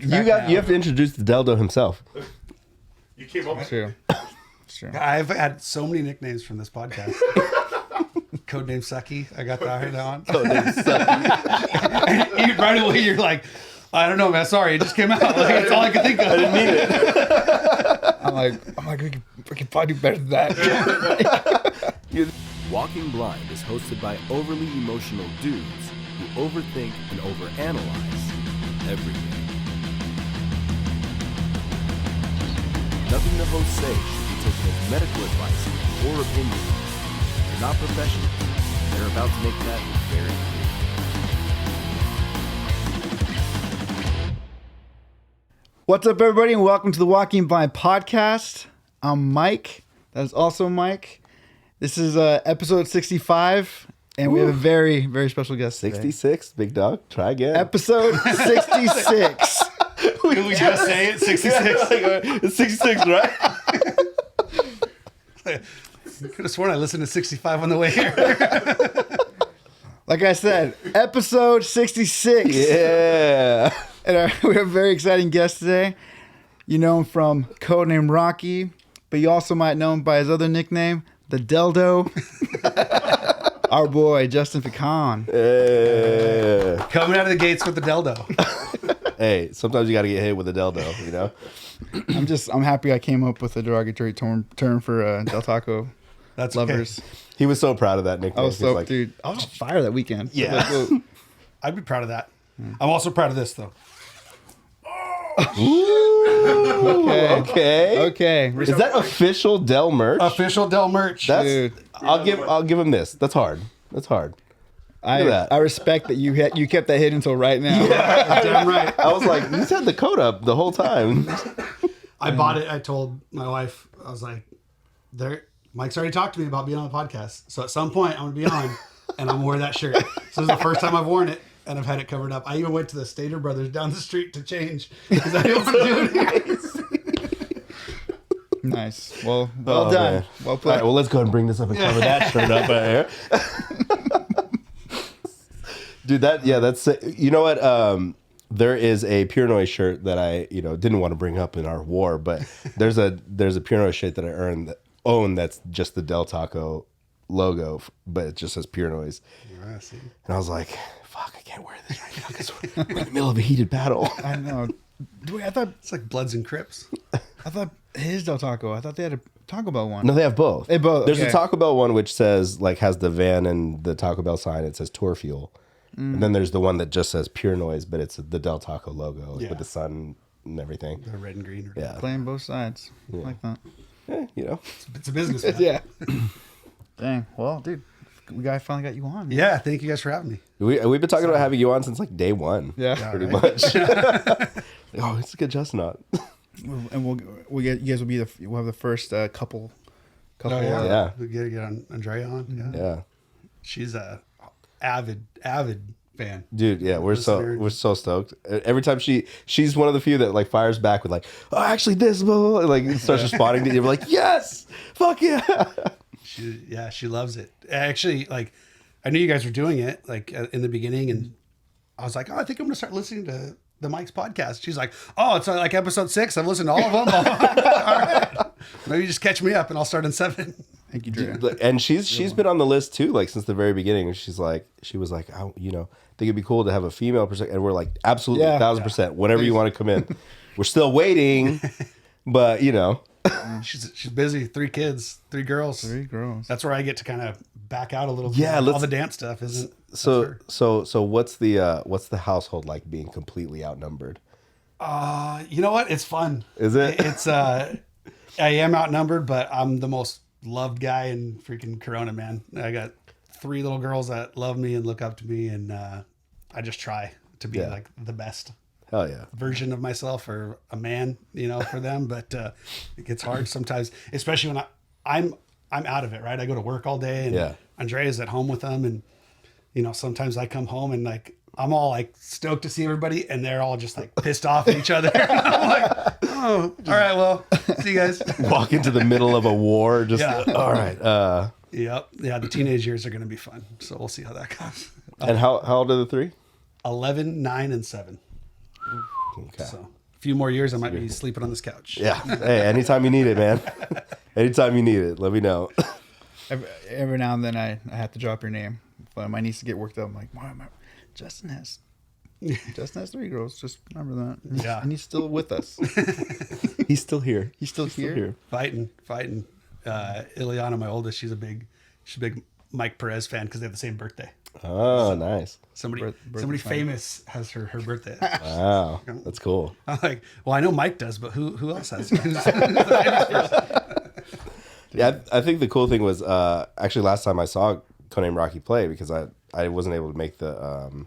You have to introduce the Deldo himself. You came up with it. True. I've had so many nicknames from this podcast. Codename Sucky. I got that on. Codename Sucky. Right away, you're like, I don't know, man. Sorry, it just came out. Like, that's all I could think of. I didn't mean it. I'm like, we can probably do better than that. Walking Blind is hosted by overly emotional dudes who overthink and overanalyze everything. Nothing the hosts say should be taken as medical advice or opinion. They're not professionals. They're about to make that very clear. What's up, everybody, and welcome to the Walking Blind podcast. I'm Mike. That is also Mike. This is episode 65, and we have a very, very special guest today. 66, big dog. Try again. Episode 66. Did we just say it? 66? It's 66, right? I could have sworn I listened to 65 on the way here. Like I said, episode 66. Yeah. And we have a very exciting guest today. You know him from Codename Rocky, but you also might know him by his other nickname, the Deldo. Our boy, Justin Picon. Yeah. Coming out of the gates with the Deldo. Hey, sometimes you got to get hit with a Deldo, you know? I'm happy I came up with a derogatory term for Del Taco That's lovers. okay. He was so proud of that nickname. I was He was so, like, dude, I was on fire that weekend. Yeah. Like, whoa. I'd be proud of that. I'm also proud of this, though. Okay. Okay. Is that official Del merch? Official Del merch. Dude. I'll give him this. That's hard. that. I respect that you kept that hidden until right now. Damn right. I was like, he's had the code up the whole time. I bought it. I told my wife, I was like, Mike's already talked to me about being on the podcast. So at some point, I'm going to be on, and I'm going to wear that shirt. So this is the first time I've worn it, and I've had it covered up. I even went to the Stater Brothers down the street to change, because I didn't want to do it here. Nice. Well Oh, done. man. Well All played. right, well, let's go ahead and bring this up and cover that shirt up right here. Dude, that's, you know what? There is a Pure Noise shirt that I, didn't want to bring up in our war, but there's a Pure Noise shirt that I own that's just the Del Taco logo, but it just says Pure Noise. Yeah, see. And I was like, fuck, I can't wear this right now because we're in the middle of a heated battle. I know. Wait, I thought It's like Bloods and Crips. his Del Taco. I thought they had a Taco Bell one. No, they have both. They both. There's okay. a Taco Bell one which says, like, has the van and the Taco Bell sign. It says Tour Fuel. And then there's the one that just says Pure Noise, but it's the Del Taco logo Yeah. with the sun and everything. The red and green. Yeah. Playing both sides. I like that. It's a business. Man. Yeah. Dang. Well, dude, we finally got you on. Yeah, thank you guys for having me. We've been talking about having you on since like day one. Yeah. Pretty right. much. Oh, it's a good Justin on. And we'll get you guys we'll have the first couple. Oh, yeah. Yeah. We get Andrea on. Yeah. Yeah. She's a avid fan. Dude, yeah, we're Listener. so stoked. Every time she's one of the few that like fires back with like, oh, actually this, blah, blah, blah, like starts responding to you. We're like, yes, fuck yeah. She loves it. Actually, like, I knew you guys were doing it like in the beginning, and I was like, oh, I think I'm gonna start listening to the Mike's podcast. She's like, oh, it's like episode 6. I've listened to all of them. All right, maybe just catch me up, and I'll start in 7. Thank you, Drew. And she's been on the list too, like since the very beginning. She was like, I think it'd be cool to have a female perspective. And we're like, absolutely, Yeah. 1000%. Whenever you want to come in, we're still waiting, but She's busy. 3 kids, 3 girls. 3 girls. That's where I get to kind of back out a little. Yeah, bit. All let's- the dance stuff isn't. so what's the household like being completely outnumbered? You know what? It's fun. Is it? It's I am outnumbered, but I'm the most loved guy in freaking Corona, man. I got 3 little girls that love me and look up to me, and I just try to be like the best Hell yeah. version of myself or a man, for them. But it gets hard sometimes, especially when I'm out of it, right? I go to work all day, and Andrea's at home with them, and sometimes I come home and like I'm all like stoked to see everybody, and they're all just like pissed off at each other. I'm like, oh, all right, well, see you guys. Walk into the middle of a war, just all right. Yep. Yeah, the teenage years are going to be fun. So we'll see how that goes. And how old are the 3? 11, 9, and 7. Okay. So a few more years, I might be sleeping on this couch. Yeah. Hey, anytime you need it, man. Anytime you need it, let me know. Every now and then I have to drop your name. But my niece to get worked up. I'm like, Mom, Justin has 3 girls. Just remember that. Yeah. And he's still with us. He's still here. He's still here. Fighting. Ileana, my oldest, she's a big Mike Perez fan because they have the same birthday. Oh, nice. Somebody famous has her birthday. Wow. That's cool. I'm like, well, I know Mike does, but who else has? Yeah, I think the cool thing was actually last time I saw Codename Rocky play, because I wasn't able to make the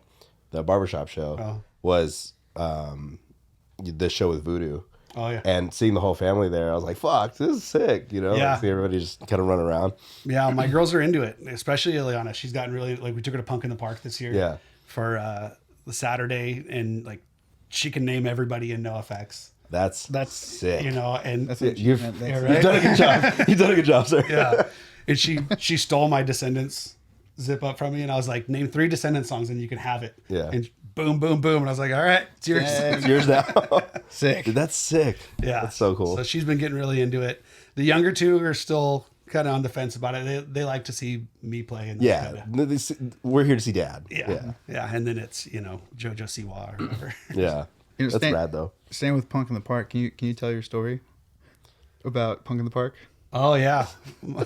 barbershop show, was the show with Voodoo. Oh yeah. And seeing the whole family there, I was like, fuck, this is sick, you know? Yeah. Like, see everybody just kind of run around. Yeah, my girls are into it, especially Ileana. She's gotten really, like, we took her to Punk in the Park this year. Yeah. For the Saturday, and like she can name everybody in NoFX. That's sick. You know, and That's You've yeah, done right? a good job. You've done a good job, sir. Yeah. And she stole my Descendants zip up from me, and I was like, name 3 Descendants songs and you can have it. Yeah. And boom, boom, boom. And I was like, all right, it's yours. It's yours now. Sick. Dude, that's sick. Yeah. That's so cool. So she's been getting really into it. The younger 2 are still kind of on the fence about it. They like to see me play. And Yeah. We're here to see Dad. Yeah. And then it's, JoJo Siwa or whatever. Yeah. That's rad, though. Staying with Punk in the Park, can you tell your story about Punk in the Park? Oh yeah. my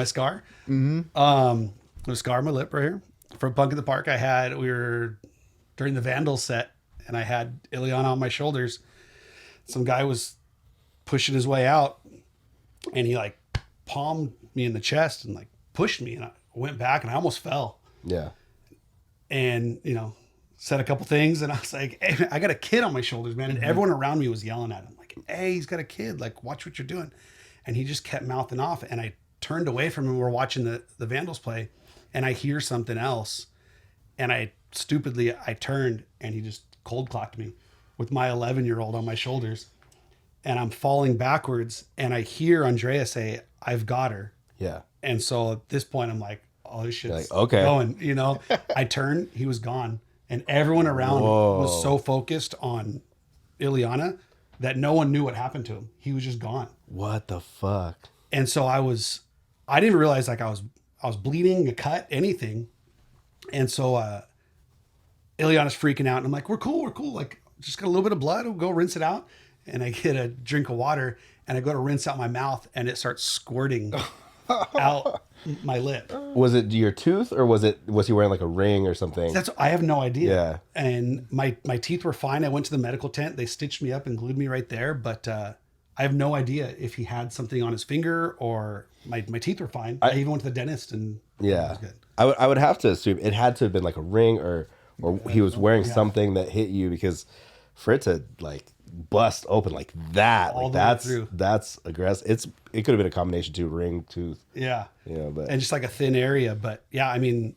scar. Mm-hmm. A scar on my lip right here. For Punk in the Park, we were during the Vandals set, and I had Ileana on my shoulders. Some guy was pushing his way out, and he like palmed me in the chest and like pushed me, and I went back and I almost fell. Yeah. And said a couple things, and I was like, hey, man, I got a kid on my shoulders, man. And everyone around me was yelling at him like, hey, he's got a kid, like, watch what you're doing. And he just kept mouthing off, and I turned away from him. We're watching the Vandals play, and I hear something else, and I turned, and he just cold clocked me with my 11-year-old on my shoulders, and I'm falling backwards, and I hear Andrea say, I've got her. Yeah. And so at this point I'm like, oh, this shit's like, okay. going, I turned, he was gone. And everyone around was so focused on Ileana that no one knew what happened to him. He was just gone. What the fuck? And so I didn't even realize like I was bleeding, a cut, anything. And so Ileana's freaking out, and I'm like, we're cool. Like, just got a little bit of blood. We'll go rinse it out. And I get a drink of water, and I go to rinse out my mouth, and it starts squirting out my lip. Was it your tooth, or was he wearing like a ring or something? I have no idea. Yeah. And my teeth were fine. I went to the medical tent. They stitched me up and glued me right there. But I have no idea if he had something on his finger, or my teeth were fine. I even went to the dentist, and it was good. I would have to assume it had to have been like a ring, or he was wearing something that hit you, because for it to like bust open like that, All like the way through. that's aggressive. It could have been a combination too, ring, tooth. Yeah. But And just like a thin area. But yeah, I mean,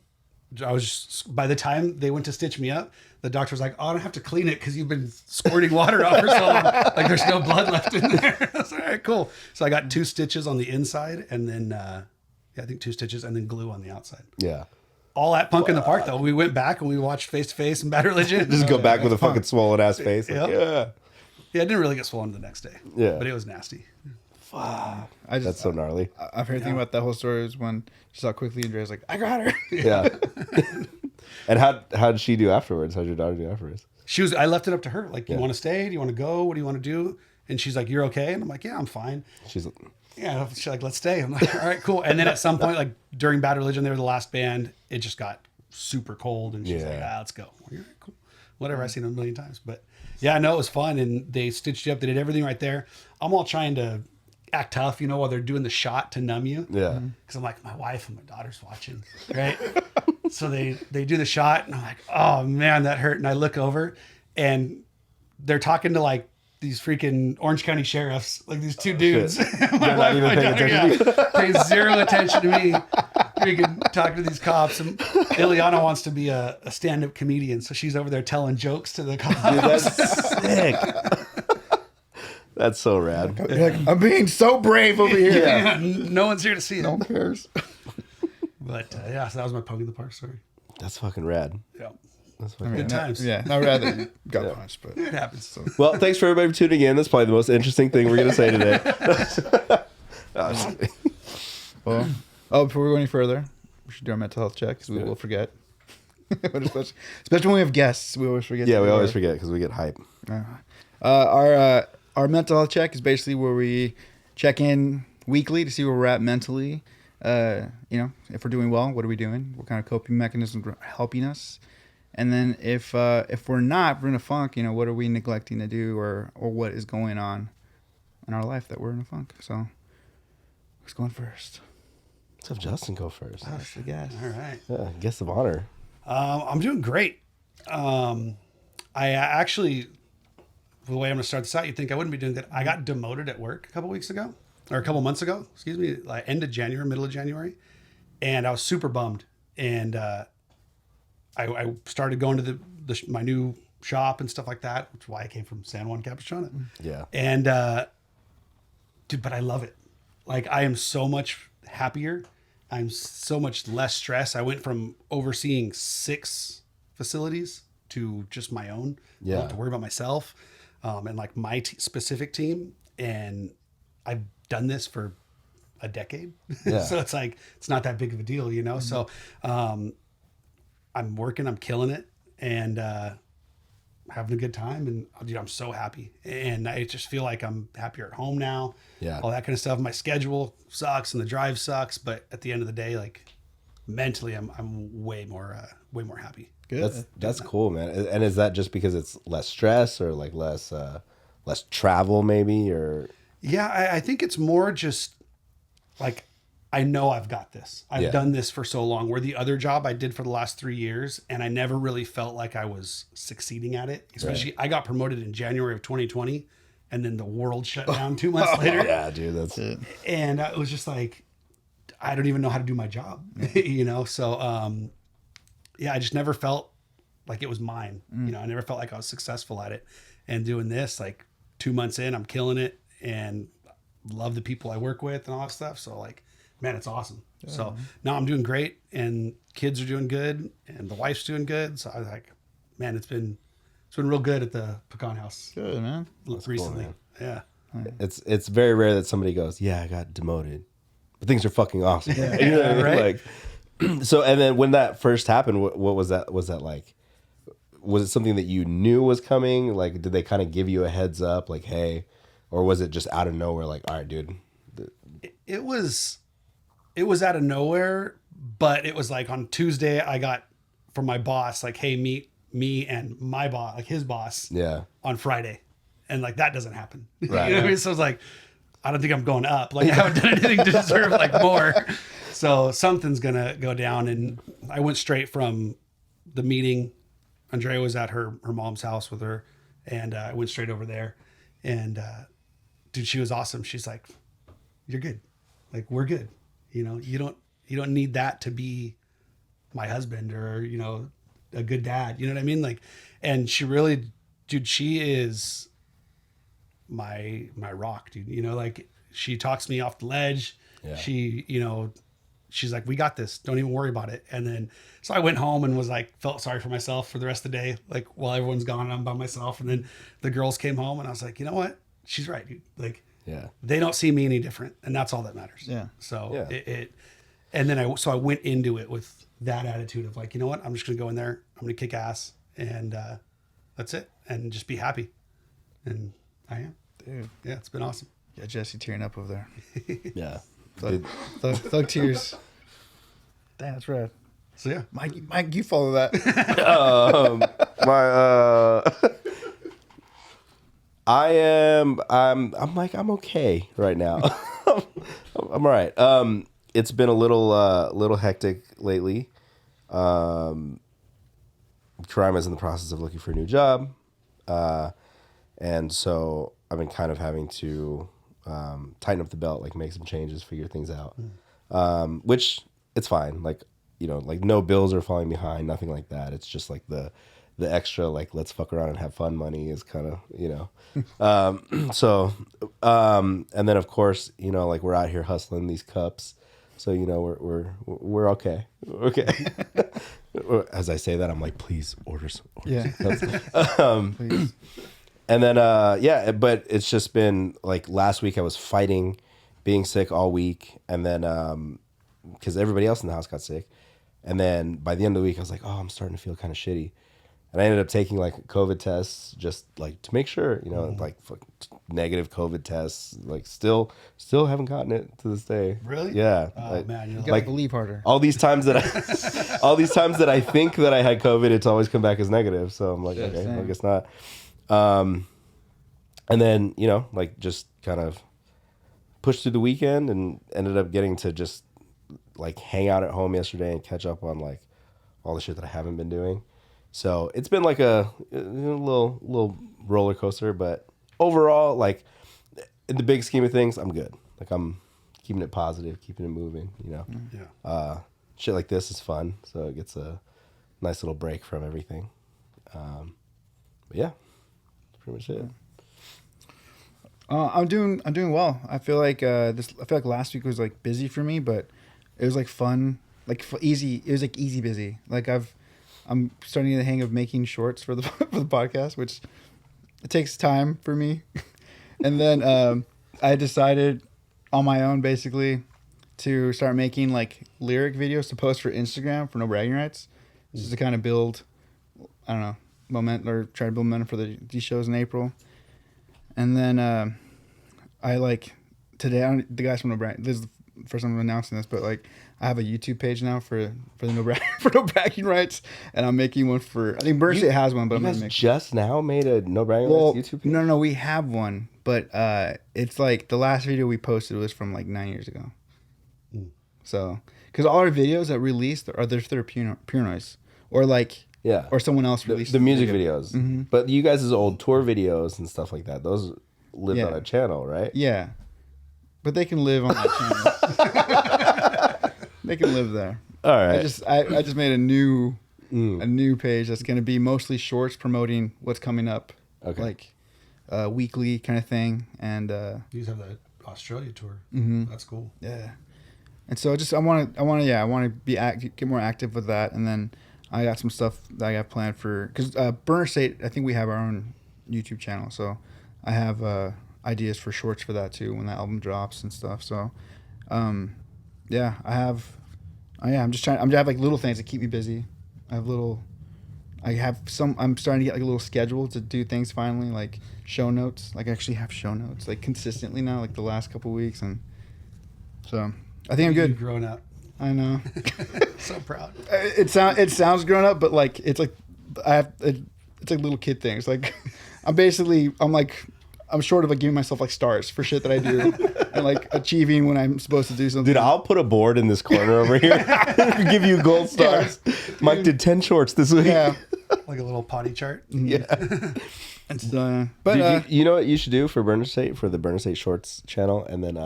by the time they went to stitch me up, the doctor was like, oh, I don't have to clean it because you've been squirting water off for so long. Like, there's no blood left in there. I was like, all right, cool. So I got 2 stitches on the inside, and then, I think 2 stitches, and then glue on the outside. Yeah. All at Punk in the Park, though. We went back and we watched Face to Face and Bad Religion. Just go back with a fucking swollen ass face. Like, Yeah, it didn't really get swollen the next day. Yeah. But it was nasty. That's so gnarly. I've heard thing about that whole story is when she saw quickly Andrea's like, I got her. Yeah. And how did she do afterwards? How'd your daughter do afterwards? I left it up to her. Like, you want to stay? Do you want to go? What do you want to do? And she's like, you're okay? And I'm like, yeah, I'm fine. She's like, let's stay. I'm like, all right, cool. And then at some point, like during Bad Religion, they were the last band. It just got super cold, and she's like, let's go. I'm like, all right, cool. Whatever. I've seen it a million times, but yeah, no, it was fun. And they stitched you up. They did everything right there. I'm all trying to act tough, while they're doing the shot to numb you. Yeah. Because I'm like, my wife and my daughter's watching, right? So they do the shot, and I'm like, oh man, that hurt. And I look over, and they're talking to like these freaking Orange County sheriffs, like these 2 dudes. My wife and my daughter, pays zero attention to me. Freaking talking to these cops, and Ileana wants to be a stand-up comedian, so she's over there telling jokes to the cops. Dude, that's sick. That's so rad. You're like, I'm being so brave over here. Yeah, no one's here to see it. No one cares. But so that was my Punk in the Park story. That's fucking rad. Yeah. Good times. Yeah, I'd rather you got punched, but It happens. So. Well, thanks for everybody for tuning in. That's probably the most interesting thing we're going to say today. well, before we go any further, we should do our mental health check because we will forget. especially when we have guests, we always forget. Yeah, we always forget because we get hype. Our mental health check is basically where we check in weekly to see where we're at mentally. If we're doing well, what are we doing? What kind of coping mechanisms are helping us? And then if we're not, if we're in a funk, what are we neglecting to do, or what is going on in our life that we're in a funk? So, who's going first? Let's have Justin go first. I guess. All right. Yeah, guest of honor. I'm doing great. I actually, the way I'm going to start this out, you'd think I wouldn't be doing good. I got demoted at work a couple months ago, like end of January, middle of January. And I was super bummed. And I started going to my new shop and stuff like that, which is why I came from San Juan Capistrano. Yeah. And, dude, but I love it. Like, I am so much happier. I'm so much less stressed. I went from overseeing 6 facilities to just my own. I don't have to worry about myself and like my specific team. And I've done this for a decade. Yeah. So it's like, it's not that big of a deal, Mm-hmm. So I'm working, I'm killing it, and having a good time. And dude, I'm so happy. And I just feel like I'm happier at home now. Yeah. All that kind of stuff. My schedule sucks and the drive sucks. But at the end of the day, like mentally, I'm way more happy. Good. That's cool, man. And is that just because it's less stress or like less travel maybe, or? Yeah, I think it's more just like, I know I've got this. I've done this for so long. Where the other job I did for the last 3 years, and I never really felt like I was succeeding at it. Especially, I got promoted in January of 2020, and then the world shut down 2 months later. Yeah, dude, that's it. And it was just like, I don't even know how to do my job, So, I just never felt like it was mine. I never felt like I was successful at it. And doing this, like 2 months in, I'm killing it, and love the people I work with and all that stuff. So like, man, it's awesome. Yeah. So now I'm doing great, and kids are doing good, and the wife's doing good. So I was like, man, it's been real good at the Picon house. Good, man. Recently. Cool, man. Yeah. It's very rare that somebody goes, yeah, I got demoted, but things are fucking awesome. Yeah. You know what I mean? Right? Like, so, and then when that first happened, what was that? Was that like, was it something that you knew was coming? Like, did they kind of give you a heads up, like, hey, or was it just out of nowhere? Like, all right, dude. It was out of nowhere, but it was like on Tuesday, I got from my boss, like, hey, meet me and my boss, like his boss, on Friday. And like, that doesn't happen. Right. You know what I mean? So I was like, I don't think I'm going up. Like, I haven't done anything to deserve like more. So something's going to go down. And I went straight from the meeting. Andrea was at her mom's house with her, and I went straight over there. And dude, she was awesome. She's like, you're good. Like, we're good. You don't need that to be my husband or, a good dad. You know what I mean? Like, and she really, dude, she is my rock, dude. Like, she talks me off the ledge. Yeah. She, she's like, we got this. Don't even worry about it. And then, so I went home and was like, felt sorry for myself for the rest of the day. Like, while everyone's gone, I'm by myself. And then the girls came home, and I was like, you know what? She's right, dude. Like, they don't see me any different, and that's all that matters. Yeah. So and then I went into it with that attitude of like, you know what? I'm just gonna go in there. I'm gonna kick ass, and that's it, and just be happy. And I am. Dude. Yeah, it's been awesome. Yeah, Jesse tearing up over there. Yeah. Thug tears. Damn, that's rad. So yeah, Mike, you follow that. I'm okay right now. I'm all right. It's been a little hectic lately. Karima is in the process of looking for a new job. And so I've been kind of having to tighten up the belt, like make some changes, figure things out. Which it's fine. Like, like no bills are falling behind, nothing like that. It's just like the extra, like, let's fuck around and have fun money is kind of, and then of course, like we're out here hustling these cups. So we're okay. Okay. As I say that, I'm like, please order some. Please. And then but it's just been like last week I was fighting being sick all week, and then because everybody else in the house got sick, and then by the end of the week I was like, oh, I'm starting to feel kind of shitty. And I ended up taking like COVID tests just like to make sure, like negative COVID tests. Like still haven't gotten it to this day. Really? Yeah. Oh man, You gotta like believe harder. all these times that I think that I had COVID, it's always come back as negative. So I'm like, okay, same. I guess not. And then like just kind of pushed through the weekend and ended up getting to just like hang out at home yesterday and catch up on like all the shit that I haven't been doing. So it's been like a little roller coaster, but overall, like in the big scheme of things, I'm good. Like I'm keeping it positive, keeping it moving. Yeah. Shit like this is fun, so it gets a nice little break from everything. But yeah, that's pretty much it. I'm doing well. I feel like last week was like busy for me, but it was like fun, like easy. It was like easy busy. Like I'm starting to get the hang of making shorts for the for the podcast, which it takes time for me. And then I decided on my own basically to start making like lyric videos to post for Instagram for No Bragging Rights, just to kind of build, I don't know, try to build momentum for these shows in April. And then I like today, the guys from No Bragging, this is the first time I'm announcing this, but like I have a YouTube page now for the No Bragging Rights, and I'm making one for, I think Burn State has one, but I'm You gonna guys make just now made a No Bragging Rights YouTube page? No, we have one, but it's like the last video we posted was from like 9 years ago. So, because all our videos that released are they're pure noise, or like or someone else released the music video. videos. Mm-hmm. But you guys' old tour videos and stuff like that, those live on a channel, right? Yeah, but they can live on that channel. They can live there. All right. I just made a new page that's going to be mostly shorts promoting what's coming up. Okay. Like weekly kind of thing, and You have the Australia tour. Mm-hmm. That's cool. yeah. And so I want to get more active with that, and then I got some stuff that I got planned for, because Burner State, I think we have our own YouTube channel, so I have ideas for shorts for that too when that album drops and stuff. So I'm just trying. I'm gonna have like little things that keep me busy. I'm starting to get like a little schedule to do things finally, like show notes. Like I actually have show notes like consistently now, like the last couple of weeks, and so I think I'm good. You've grown up. I know. So proud. It sounds grown up, but like it's like it's like little kid things. Like I'm short of like giving myself like stars for shit that I do and like achieving when I'm supposed to do something. Dude, I'll put a board in this corner over here. Give you gold stars. Yeah. Mike did 10 shorts this week. Yeah. Like a little potty chart. Yeah. It's but dude, you know what you should do for Burner State, for the Burner State Shorts channel, and then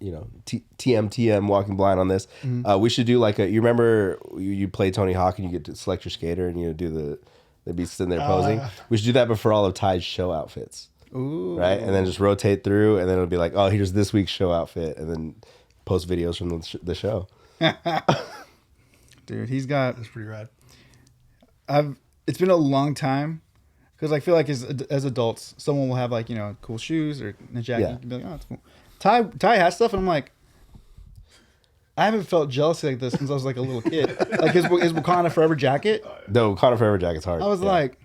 TM Walking Blind on this. Mm-hmm. We should do like you remember you play Tony Hawk and you get to select your skater and you do they'd be sitting there posing. We should do that before all of Ty's show outfits. Ooh. Right, and then just rotate through, and then it'll be like, oh, here's this week's show outfit, and then post videos from the show. Dude, he's got. That's pretty rad. It's been a long time, because I feel like as adults, someone will have like cool shoes or a jacket. Yeah. You can be like, oh, it's cool. Ty has stuff, and I'm like, I haven't felt jealousy like this since I was like a little kid. Like his Wakanda Forever jacket. No, Wakanda Forever jacket's hard. I was like,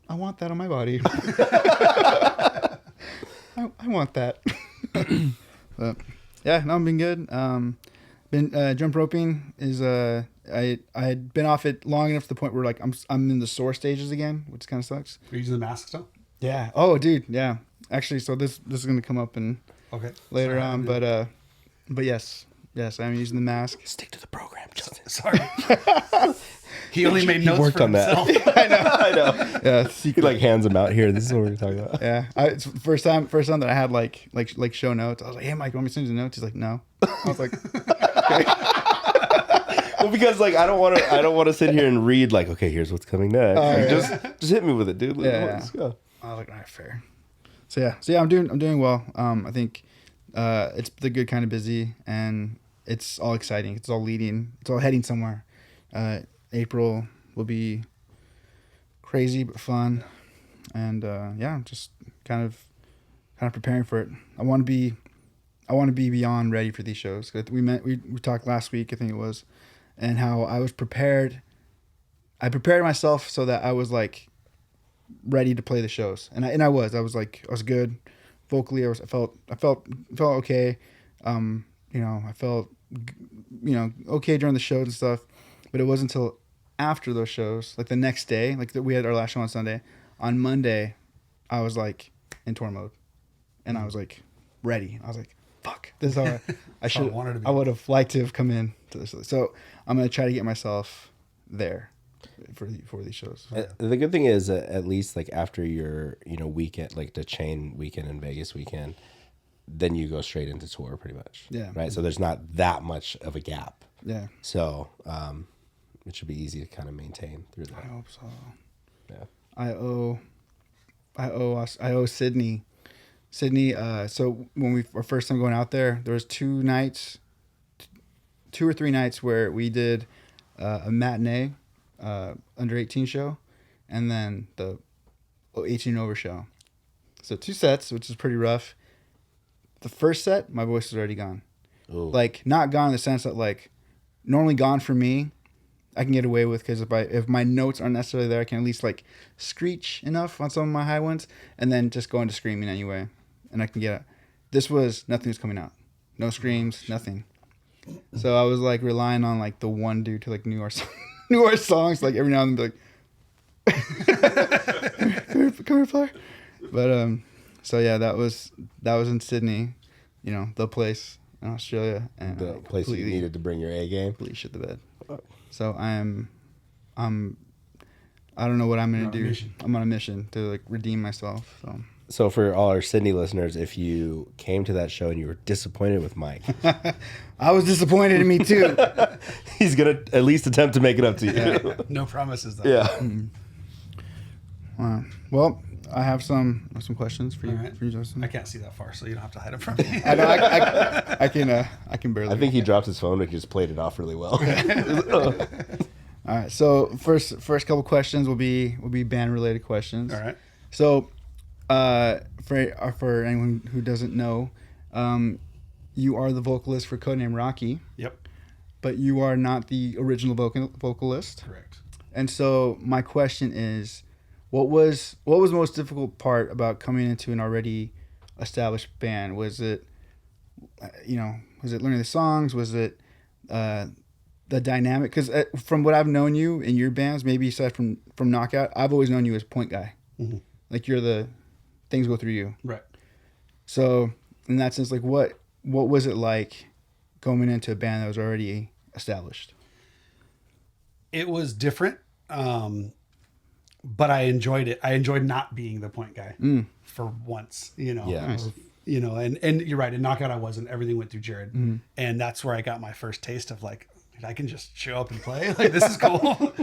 I want that on my body. I want that. But yeah, no, I've been good. Jump roping is I had been off it long enough to the point where like I'm in the sore stages again, which kind of sucks. Are you using the mask still? Yeah. Oh, dude. Yeah. Actually, so this is gonna come up later on, but yes, I'm using the mask. Stick to the program, Justin. Sorry. He only made notes worked for on himself. that. I know. Yeah. He like hands them out here. This is what we're talking about. Yeah. It's the first time that I had like show notes. I was like, hey Mike, you want me to send you the notes? He's like, no. I was like, okay. Well, because like I don't want to sit here and read like, okay, here's what's coming next. Like, just hit me with it, dude. Let's go. I was like, all right, fair. So yeah, I'm doing well. I think it's the good kind of busy, and it's all exciting. It's all heading somewhere. April will be crazy but fun, and just kind of preparing for it. I want to be beyond ready for these shows. We talked last week, I think it was, and how I was prepared. I prepared myself so that I was like ready to play the shows, and I was good vocally. I felt okay. I felt okay during the shows and stuff, but it wasn't until after those shows, like the next day, like we had our last show on Sunday. On Monday, I was like in tour mode, and I was like ready. I was like, fuck, this is how I would have liked to have come in to this. So I'm gonna try to get myself there for these shows. The good thing is at least like after your weekend, like the chain weekend and Vegas weekend, then you go straight into tour pretty much. Yeah. Right. So there's not that much of a gap. Yeah. So it should be easy to kind of maintain through that. I hope so. Yeah. I owe Sydney. So when we our first time going out there was 2 or 3 nights where we did a matinee under 18 show, and then the 18 over show. So 2 sets, which is pretty rough. The first set, my voice was already gone. Ooh. Like not gone in the sense that like normally gone for me, I can get away with, because if my notes aren't necessarily there, I can at least like screech enough on some of my high ones, and then just go into screaming anyway, and I can get it. Nothing was coming out, no screams, nothing. So I was like relying on like the one dude to like knew our songs, like every now and then be like, come here, player. But so yeah, that was in Sydney, the place in Australia, and The place you needed to bring your A game. completely shit the bed. So I don't know what I'm gonna do. I'm on a mission to like redeem myself. So for all our Sydney listeners, if you came to that show and you were disappointed with Mike, I was disappointed in me too. he's gonna at least attempt to make it up to you. No promises though. Yeah. Well, I have some questions for you, All right. for you, Justin. I can't see that far, so you don't have to hide them from me. I know, I can barely. I think he dropped his phone and just played it off really well. All right. So first couple questions will be band related questions. All right. So, for anyone who doesn't know, you are the vocalist for Codename Rocky. Yep. But you are not the original vocalist. Correct. And so my question is, what was the most difficult part about coming into an already established band? Was it, was it learning the songs? Was it the dynamic? Because from what I've known you in your bands, maybe aside from Knockout, I've always known you as point guy. Mm-hmm. Like you're the things go through you. Right. So in that sense, like what was it like going into a band that was already established? It was different, but I enjoyed it. I enjoyed not being the point guy for once, Yeah. Nice. And you're right. In Knockout, I wasn't. Everything went through Jared, and that's where I got my first taste of like, I can just show up and play. Like this is cool.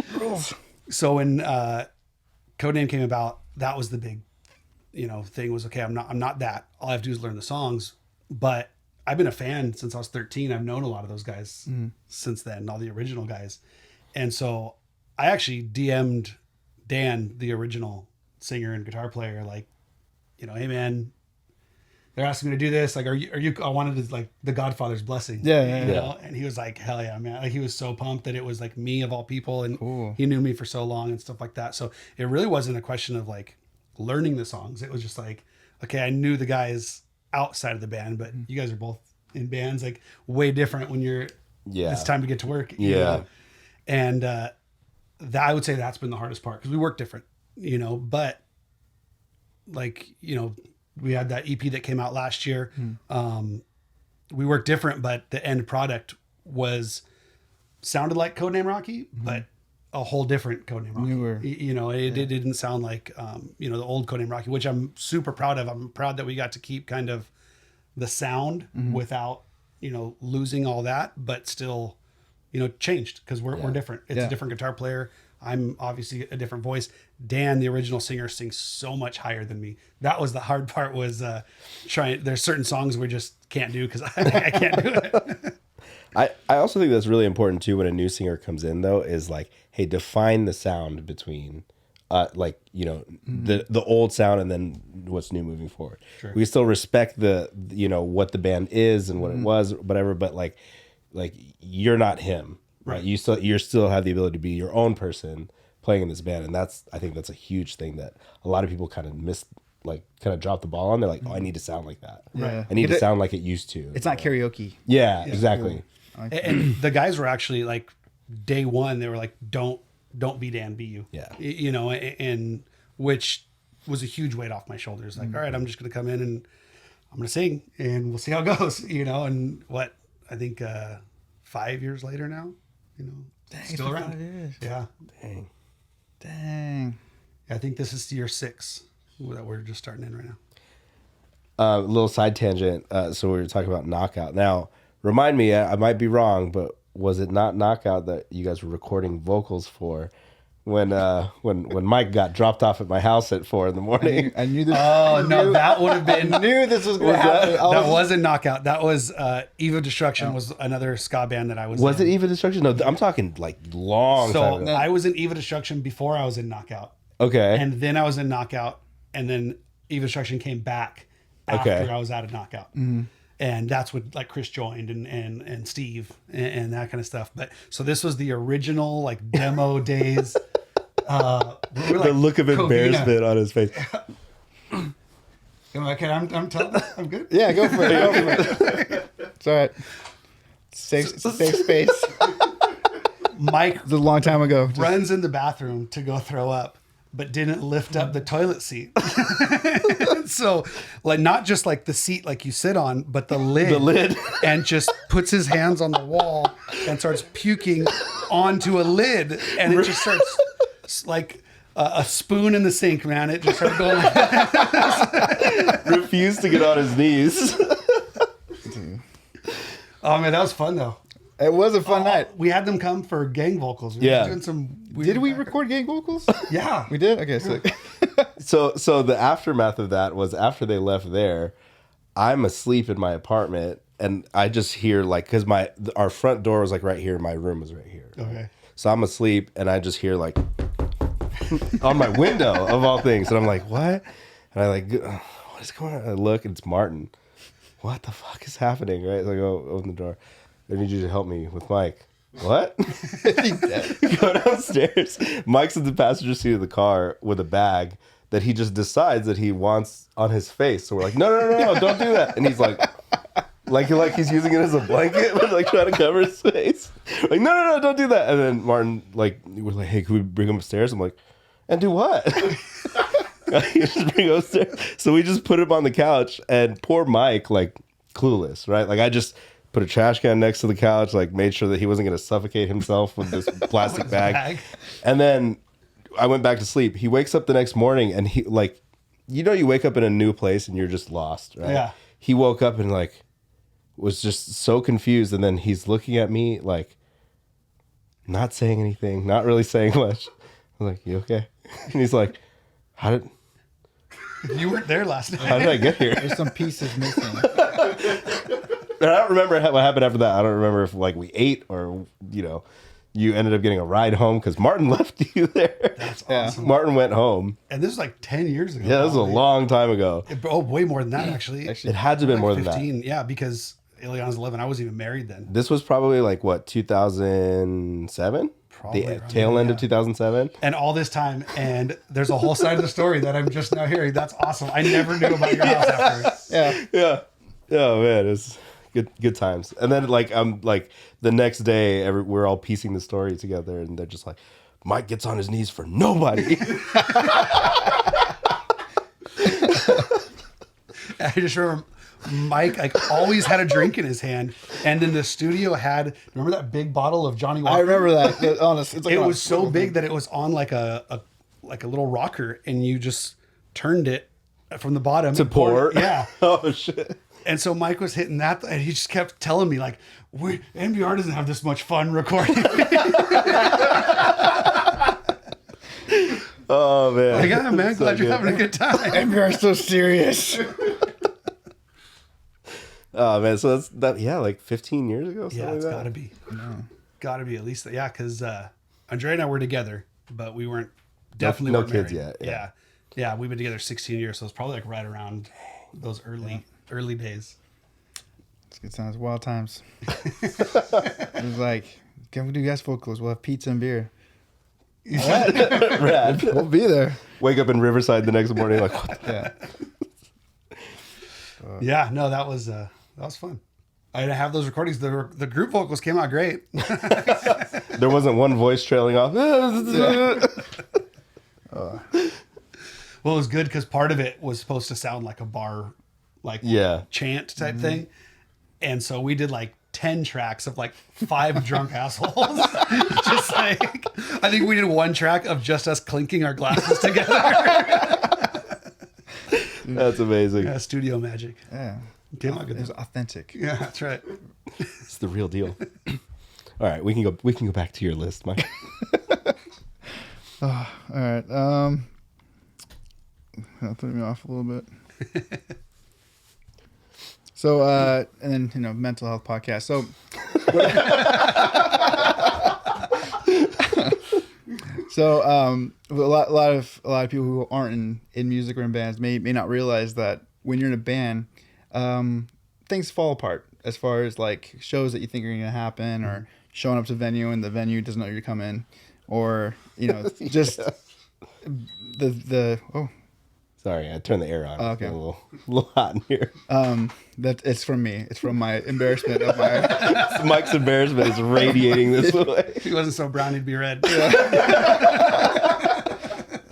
So when Codename came about, that was the big, thing was, okay, I'm not that. All I have to do is learn the songs. But I've been a fan since I was 13. I've known a lot of those guys since then, all the original guys. And so I actually DM'd Dan, the original singer and guitar player, like, hey man, they're asking me to do this. Like, are you, I wanted to like the Godfather's blessing. Yeah. And he was like, hell yeah, man. Like he was so pumped that it was like me of all people. And Cool. he knew me for so long and stuff like that. So it really wasn't a question of like learning the songs. It was just like, okay, I knew the guys outside of the band, but you guys are both in bands, like way different when it's time to get to work. you know? And that I would say that's been the hardest part because we work different, but like, we had that EP that came out last year. We worked different, but the end product sounded like Codename Rocky, but a whole different Codename Rocky. Newer. It didn't sound like, the old Codename Rocky, which I'm super proud of. I'm proud that we got to keep kind of the sound without, losing all that, but still, changed because we're different. It's a different guitar player. I'm obviously a different voice. Dan, the original singer, sings so much higher than me. That was the hard part, was there's certain songs we just can't do because I can't do it. I also think that's really important too when a new singer comes in though, is like, hey, define the sound between like, you know, the old sound and then what's new moving forward. Sure. We still respect the, you know, what the band is and what it was, whatever, but like you're not him, right? You still have the ability to be your own person playing in this band, and I think that's a huge thing that a lot of people kind of drop the ball on. They're like, oh, I need to sound like that. Yeah. I need to sound like it used to. It's not karaoke. Yeah, exactly. Cool. And the guys were actually like day one, they were like, don't be Dan, be you. Yeah. You know, and which was a huge weight off my shoulders. Like, all right, I'm just going to come in and I'm going to sing and we'll see how it goes, you know, and what I think 5 years later now, you know, still around. 5 years. Yeah. Dang. I think this is year 6 that we're just starting in right now. A little side tangent. So we were talking about Knockout. Now, remind me, I might be wrong, but was it not Knockout that you guys were recording vocals for when Mike got dropped off at my house at 4 a.m? I knew this. Oh no, that would have been. Knew this was going to happen. That wasn't Knockout. That was Eva Destruction. Was another ska band that I was. Was in. it Eva Destruction? No, I'm talking like long time So ago. I was in Eva Destruction before I was in Knockout, Okay. and then I was in Knockout, and then Eva Destruction came back after Okay. I was out of Knockout. And that's what like Chris joined and Steve and that kind of stuff. But so this was the original like demo days. We were, like, the look of Covina. embarrassment on his face. Okay, I'm telling. I'm good. Yeah, go for it. Go for it. It's all right. Safe space. Mike It was a long time ago. Just- runs in the bathroom to go throw up, but didn't lift up the toilet seat. So, like, not just like the seat like you sit on, but the lid. The lid. And just puts his hands on the wall and starts puking onto a lid. And it just starts like a spoon in the sink, man. It just started going. Refused to get on his knees. Oh, man, that was fun, though. It was a fun night. We had them come for gang vocals. We Yeah. were doing some weird Did we background. record gang vocals? Yeah. We did? Okay, sick. So the aftermath of that was after they left there, I'm asleep in my apartment and I just hear like, because our front door was like right here, my room was right here. Okay. So I'm asleep and I just hear like on my window of all things, and I'm like, what? And I like, what is going on? I look and it's Martin. What the fuck is happening? Right? So I go open the door. I need you to help me with Mike. What? Go downstairs. Mike's in the passenger seat of the car with a bag that he just decides that he wants on his face. So we're like, no, don't do that. And he's like he's using it as a blanket, but like trying to cover his face. Like, no, don't do that. And then Martin, like, we're like, hey, can we bring him upstairs? I'm like, and do what? You just bring him upstairs. So we just put him on the couch, and poor Mike, like, clueless, right? Like, I just put a trash can next to the couch, like made sure that he wasn't going to suffocate himself with this plastic bag. And then I went back to sleep. He wakes up the next morning and he like, you know, you wake up in a new place and you're just lost, right? Yeah. He woke up and like was just so confused. And then he's looking at me like not saying anything, not really saying much. I'm like, you okay? And he's like, You weren't there last night. how did I get here? There's some pieces missing. And I don't remember what happened after that. I don't remember if like we ate or, you know, you ended up getting a ride home because Martin left you there. That's awesome. Martin went home. And this is like 10 years ago. Yeah, this was a probably. long time ago. Oh, way more than that, actually. It had to have been Like more than that. 15. Yeah, because Ileana's 11. I wasn't even married then. This was probably like what, 2007? Probably The around tail there, end of yeah. 2007. And all this time, and there's a whole side of the story that I'm just now hearing. That's awesome. I never knew about your house afterwards. Yeah. Yeah. Oh man, it's good times. And then like I'm like the next day, we're all piecing the story together, and they're just like, Mike gets on his knees for nobody. I just remember Mike like always had a drink in his hand, and then the studio had, remember that big bottle of Johnny Walker? I remember that. It, honest, it's like It was so big that it was on like a little rocker, and you just turned it from the bottom To and poured pour? it. Yeah. Oh shit. And so Mike was hitting that, and he just kept telling me like, NPR doesn't have this much fun recording. Oh man. Like, yeah, man, So glad you're good. having a good time. NPR so serious. Oh man, so that's that. Yeah, like 15 years ago. Yeah, it's gotta be. Gotta be at least. Yeah, because Andrea and I were together, but we weren't definitely no weren't kids married. yet. Yeah. We've been together 16 years, so it's probably like right around those early days. It's good times, wild times. It was like, can we do guest vocals? We'll have pizza and beer. Rad. We'll be there. Wake up in Riverside the next morning, like, what the Yeah. Yeah, no, that was fun. I have those recordings. The group vocals came out great. There wasn't one voice trailing off. Well, it was good because part of it was supposed to sound like a bar, like chant type thing, and so we did like 10 tracks of like 5 drunk assholes. Just like, I think we did 1 track of just us clinking our glasses together. That's amazing. Yeah, studio magic. Yeah. Came out good. It was authentic. Yeah, that's right. It's the real deal. All right, we can go back to your list, Mike. All right. That threw me off a little bit. So, and then, mental health podcast. So, a lot of people who aren't in music or in bands may not realize that when you're in a band, things fall apart as far as like shows that you think are going to happen, or showing up to venue and the venue doesn't know you're coming, or just the Sorry, I turned the air on. Oh, okay. It's a little hot in here. that it's from me. It's from my embarrassment of my. Mike's embarrassment is radiating this way. If he wasn't so brown, he'd be red.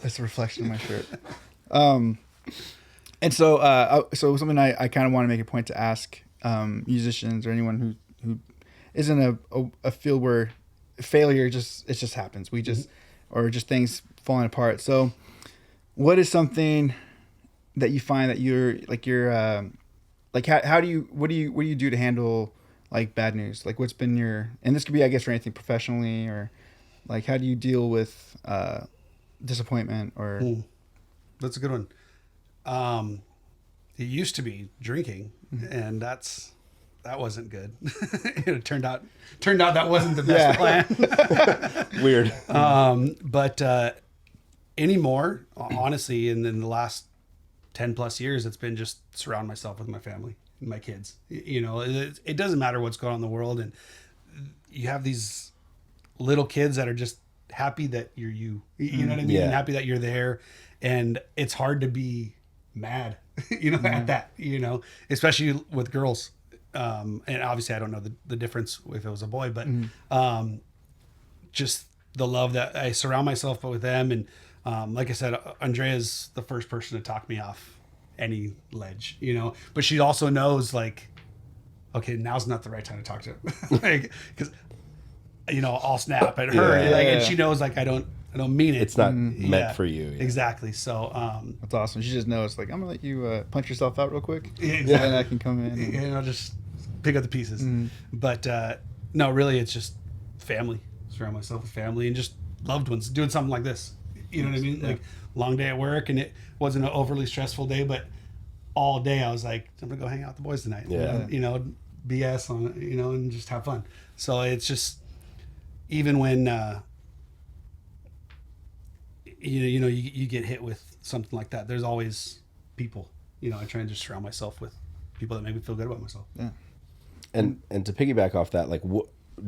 It's a reflection of my shirt. And so something I kind of want to make a point to ask musicians or anyone who isn't a field where failure just happens. We just or just things falling apart. So, what is something that you find that how do you do to handle like bad news? Like what's been and this could be, I guess, for anything professionally, or like how do you deal with disappointment or That's a good one. It used to be drinking, and that wasn't good. It turned out that wasn't the best plan. Weird. But anymore, honestly, in the last 10 plus years, it's been just surround myself with my family and my kids. It doesn't matter what's going on in the world, and you have these little kids that are just happy that you're you. You know what I mean? Yeah. And happy that you're there, and it's hard to be mad, at that, especially with girls. And obviously I don't know the difference if it was a boy, but just the love that I surround myself with them. And like I said, Andrea's the first person to talk me off any ledge, but she also knows like, okay, now's not the right time to talk to him. Like, cause I'll snap at her and she knows like, I don't mean it. It's not meant for you. Yeah. Exactly. So, that's awesome. She just knows like, I'm gonna let you punch yourself out real quick. Exactly. And I can come in. And I'll just pick up the pieces. But no, really, it's just family. Surround myself with family and just loved ones doing something like this. You know what I mean? Like long day at work, and it wasn't an overly stressful day, but all day I was like, I'm gonna go hang out with the boys tonight. Yeah. BS on and just have fun. So it's just even when you get hit with something like that, there's always people. I try and just surround myself with people that make me feel good about myself. Yeah. And to piggyback off that, like,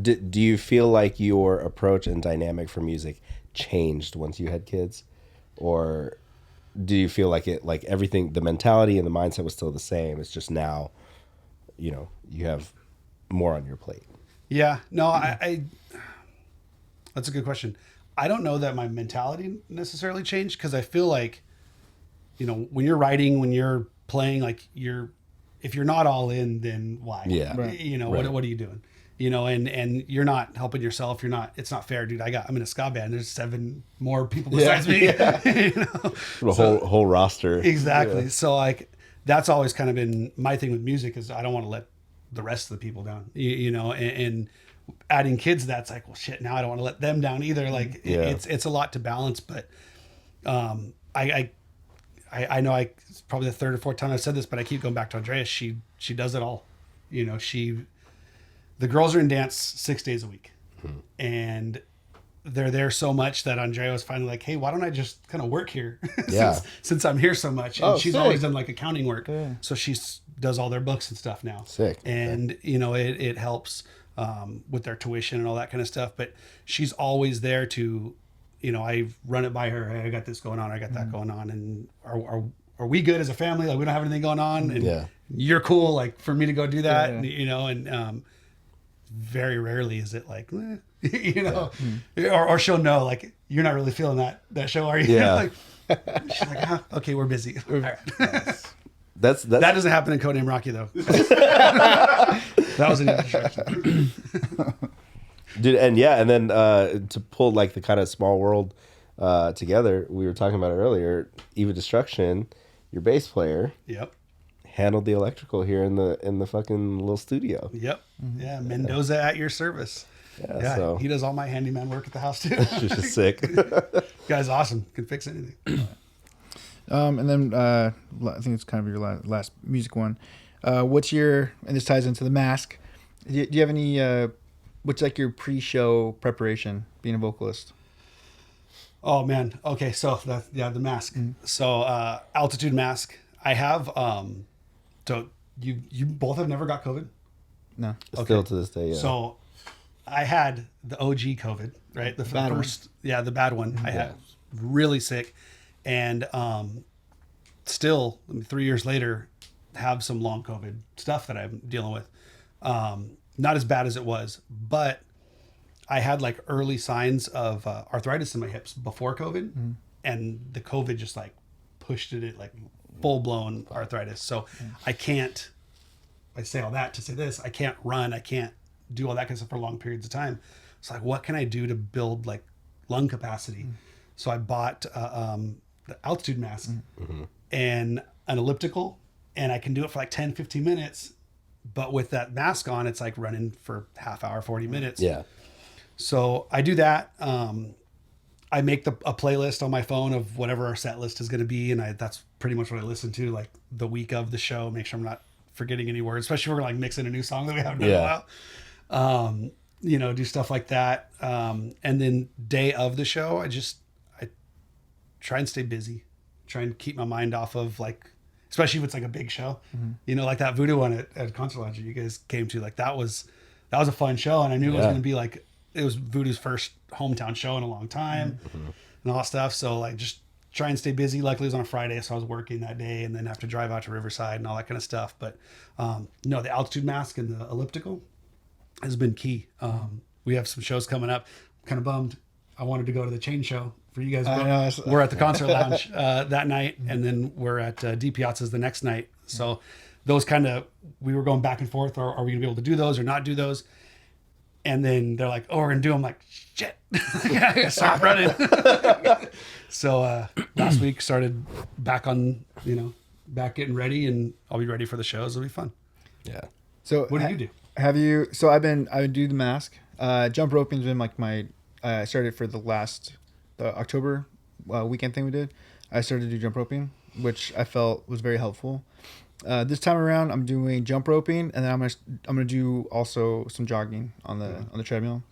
do you feel like your approach and dynamic for music changed once you had kids, or do you feel like everything, the mentality and the mindset was still the same? It's just now, you have more on your plate. Yeah. No, I that's a good question. I don't know that my mentality necessarily changed, because I feel like, when you're writing, when you're playing, like if you're not all in, then why? Yeah. Right. What are you doing? And you're not helping yourself. It's not fair, dude. I'm in a ska band. There's 7 more people besides me. Yeah. Whole roster. Exactly. Yeah. So like, that's always kind of been my thing with music, is I don't want to let the rest of the people down, and adding kids, that's like, well, shit, now I don't want to let them down either. Like it's a lot to balance, but I know it's probably the 3rd or 4th time I've said this, but I keep going back to Andrea. She does it all. you know, the girls are in dance 6 days a week, and they're there so much that Andrea was finally like, hey, why don't I just kind of work here since I'm here so much? And she's always done like accounting work. Yeah. So she does all their books and stuff now. Sick. And, you know, it helps with their tuition and all that kind of stuff. But she's always there to, you know, I run it by her. Hey, I got this going on. I got that going on. And are we good as a family? Like, we don't have anything going on. And you're cool. Like, for me to go do that, and, you know, and very rarely is it like, you know, or she'll know, like, you're not really feeling that show, are you? Yeah. Like, she's like, okay, we're busy. All right. That's that doesn't happen in Codename Rocky though. That was an introduction. Dude, and then to pull like the kind of small world together, we were talking about it earlier. Eva Destruction, your bass player, handled the electrical here in the fucking little studio. Yep. Yeah, Mendoza at your service. Yeah, so he does all my handyman work at the house too. Which is sick. Guy's awesome. Can fix anything. And then I think it's kind of your last music one. What's your, and this ties into the mask. Do you have any, what's like your pre-show preparation being a vocalist? Oh man. Okay. So the mask. So altitude mask. I have, so you both have never got COVID? No. Still to this day, yeah. So I had the OG COVID, right? The bad first, the bad one. I had really sick, and still 3 years later, have some long COVID stuff that I'm dealing with. Not as bad as it was, but I had like early signs of arthritis in my hips before COVID, and the COVID just like pushed it like full blown arthritis. So I can't. I say all that to say this: I can't run. I can't do all that kind of stuff for long periods of time. It's like, what can I do to build like lung capacity? So I bought the altitude mask and an elliptical, and I can do it for like 10, 15 minutes. But with that mask on, it's like running for half hour, 40 minutes. Yeah. So I do that. I make a playlist on my phone of whatever our set list is going to be. And that's pretty much what I listen to like the week of the show, make sure I'm not forgetting any words, especially if we're like mixing a new song that we haven't done in a while. You know, do stuff like that. And then day of the show, I try and stay busy, try and keep my mind off of like, especially if it's like a big show, you know, like that Voodoo one at Concert Lounge you guys came to, like that was a fun show. And I knew it was going to be like, it was Voodoo's first hometown show in a long time and all that stuff. So like, just try and stay busy. Luckily it was on a Friday, so I was working that day and then have to drive out to Riverside and all that kind of stuff. But no, the altitude mask and the elliptical has been key. We have some shows coming up. I'm kind of bummed. I wanted to go to the Chain show for you guys. We're at the Concert Lounge that night, and then we're at D Piazza's the next night. So those we were going back and forth. Are we gonna be able to do those or not do those? And then they're like, "Oh, we're gonna do them." I'm like, shit, I gotta start running. So last week started back on, back getting ready, and I'll be ready for the shows. It'll be fun. Yeah. So what do you do? Have you? So I've been do the mask. Jump roping's been like my. I started for the October weekend thing we did. I started to do jump roping, which I felt was very helpful. This time around, I'm doing jump roping, and then I'm gonna do also some jogging on the treadmill,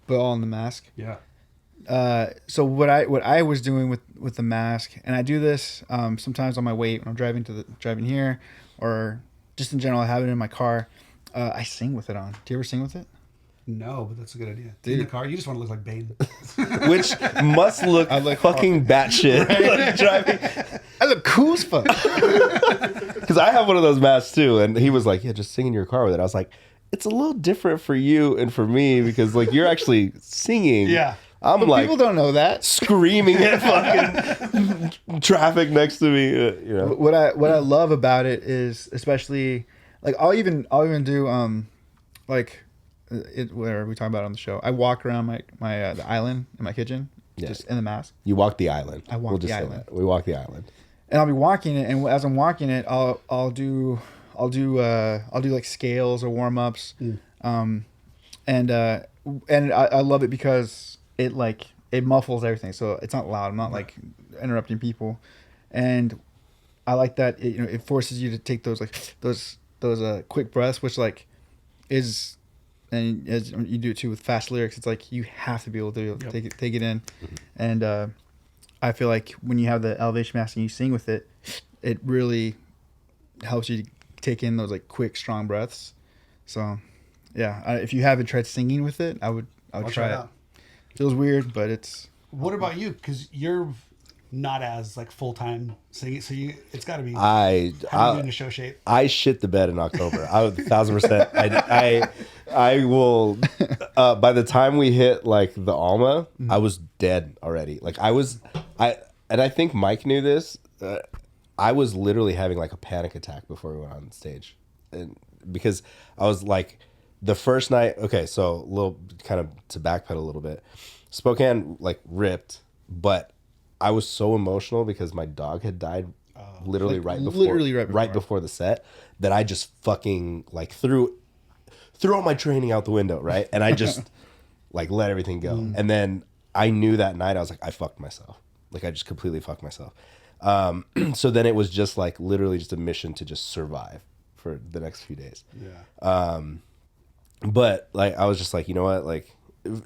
but all in the mask. Yeah. So what I was doing with the mask, and I do this sometimes on my way when I'm driving here, or just in general, I have it in my car. I sing with it on. Do you ever sing with it? No, but that's a good idea. Dude. In the car, you just want to look like Bane. Which must look fucking batshit. Right? Like driving. I look cool as fuck. Because I have one of those masks too, and he was like, "Yeah, just sing in your car with it." I was like, "It's a little different for you and for me because like you're actually singing." Yeah. I'm but like people don't know that screaming at fucking traffic next to me. You know what I love about it is especially like I'll even do whatever we talk about on the show. I walk around my the island in my kitchen, just in the mask. You walk the island. I walk the island. We walk the island. And I'll be walking it, and as I'm walking it, I'll do like scales or warm ups, and I love it because it muffles everything, so it's not loud. I'm not like interrupting people, and I like that it forces you to take those quick breaths, which like is, and as you do it too with fast lyrics, it's like you have to be able to take it in, and I feel like when you have the elevation mask and you sing with it, it really helps you take in those like quick, strong breaths. So, yeah, if you haven't tried singing with it, I would try it. Feels weird, but it's. What about you? Because you're not as like full time singing, so it's got to be. How are you doing to show shape? I shit the bed in October. I would 1,000%. I will. By the time we hit like the Alma, I was dead already. Like and I think Mike knew this. I was literally having like a panic attack before we went on stage, and because I was like, the first night. Okay, so a little kind of to backpedal a little bit. Spokane like ripped, but I was so emotional because my dog had died literally right before the set that I just fucking like threw all my training out the window, right? And I just like let everything go. And then I knew that night I was like, I fucked myself. Like I just completely fucked myself. So then it was just like literally just a mission to just survive for the next few days. Yeah. But like I was just like, you know what? Like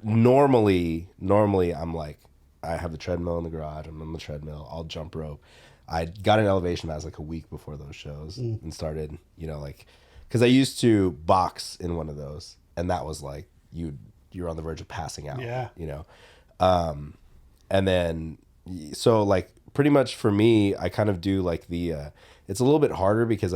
normally I'm like, I have the treadmill in the garage. I'm on the treadmill. I'll jump rope. I got an elevation mask like a week before those shows and started, like, because I used to box in one of those, and that was like you're on the verge of passing out. Yeah. And then so like pretty much for me, I kind of do like it's a little bit harder because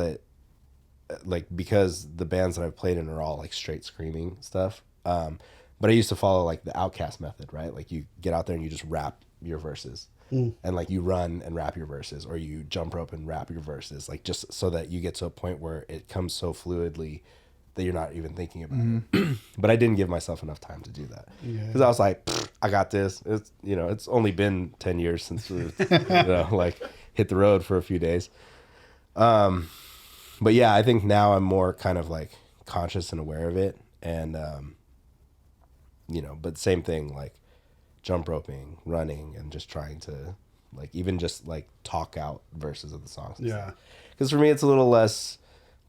because the bands that I've played in are all like straight screaming stuff. But I used to follow like the Outcast method, right? Like you get out there and you just rap your verses, and like you run and rap your verses, or you jump rope and rap your verses, like just so that you get to a point where it comes so fluidly that you're not even thinking about it. But I didn't give myself enough time to do that because I was like, I got this. It's it's only been 10 years since we like hit the road for a few days. But yeah, I think now I'm more kind of like conscious and aware of it, and but same thing, like jump roping, running, and just trying to like even just like talk out verses of the songs. Yeah. Because for me, it's a little less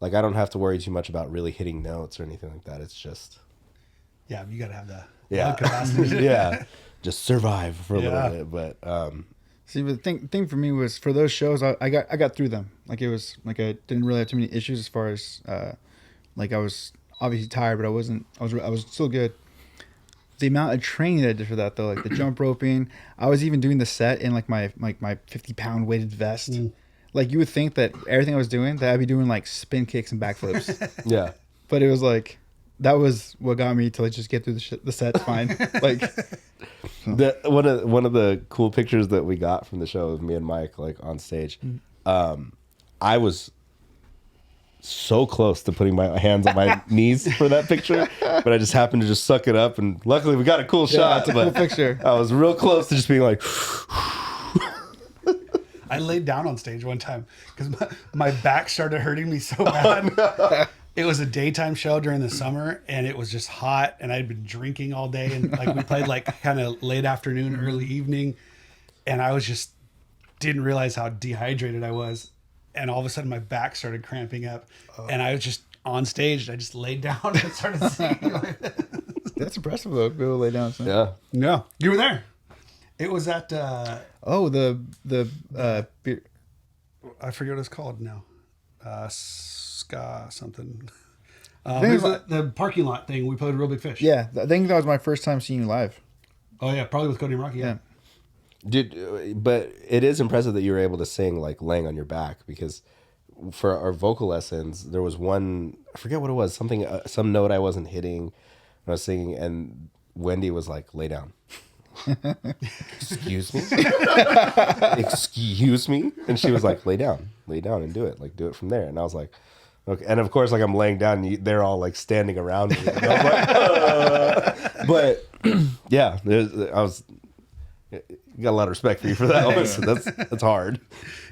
like I don't have to worry too much about really hitting notes or anything like that. It's just. Yeah, you got to have the capacity. Yeah. Just survive for a little bit. But see, the thing for me was for those shows, I got through them. Like it was like I didn't really have too many issues as far as like I was obviously tired, but I was still good. The amount of training that I did for that though, like the jump roping, I was even doing the set in like my 50-pound weighted vest. Like you would think that everything I was doing, that I'd be doing like spin kicks and backflips. Yeah. But it was like, that was what got me to like just get through the set fine. Like one of the cool pictures that we got from the show of me and Mike like on stage, I was so close to putting my hands on my knees for that picture, but I just happened to just suck it up, and luckily we got a cool shot. It's a cool picture. I was real close to just being like. I laid down on stage one time because my back started hurting me so bad. Oh, no. It was a daytime show during the summer, and it was just hot, and I'd been drinking all day, and like we played like kind of late afternoon, early evening, and I was just didn't realize how dehydrated I was. And all of a sudden my back started cramping up, and I was just on stage. I just laid down and started singing. That's impressive though, to be able to lay down. So. Yeah. No, you were there. It was at the beer. I forget what it's called now. Ska something. The parking lot thing. We played Real Big Fish. Yeah, I think that was my first time seeing you live. Oh yeah, probably with Codename Rocky. Yeah. Dude, but it is impressive that you were able to sing like laying on your back, because for our vocal lessons there was one, I forget what it was, something some note I wasn't hitting when I was singing, and Wendy was like, lay down. Excuse me? Excuse me? And she was like, lay down and do it, like do it from there. And I was like, okay. And of course, like I'm laying down and they're all like standing around me. And I was like, but yeah, got a lot of respect for you for that. Listen, that's hard.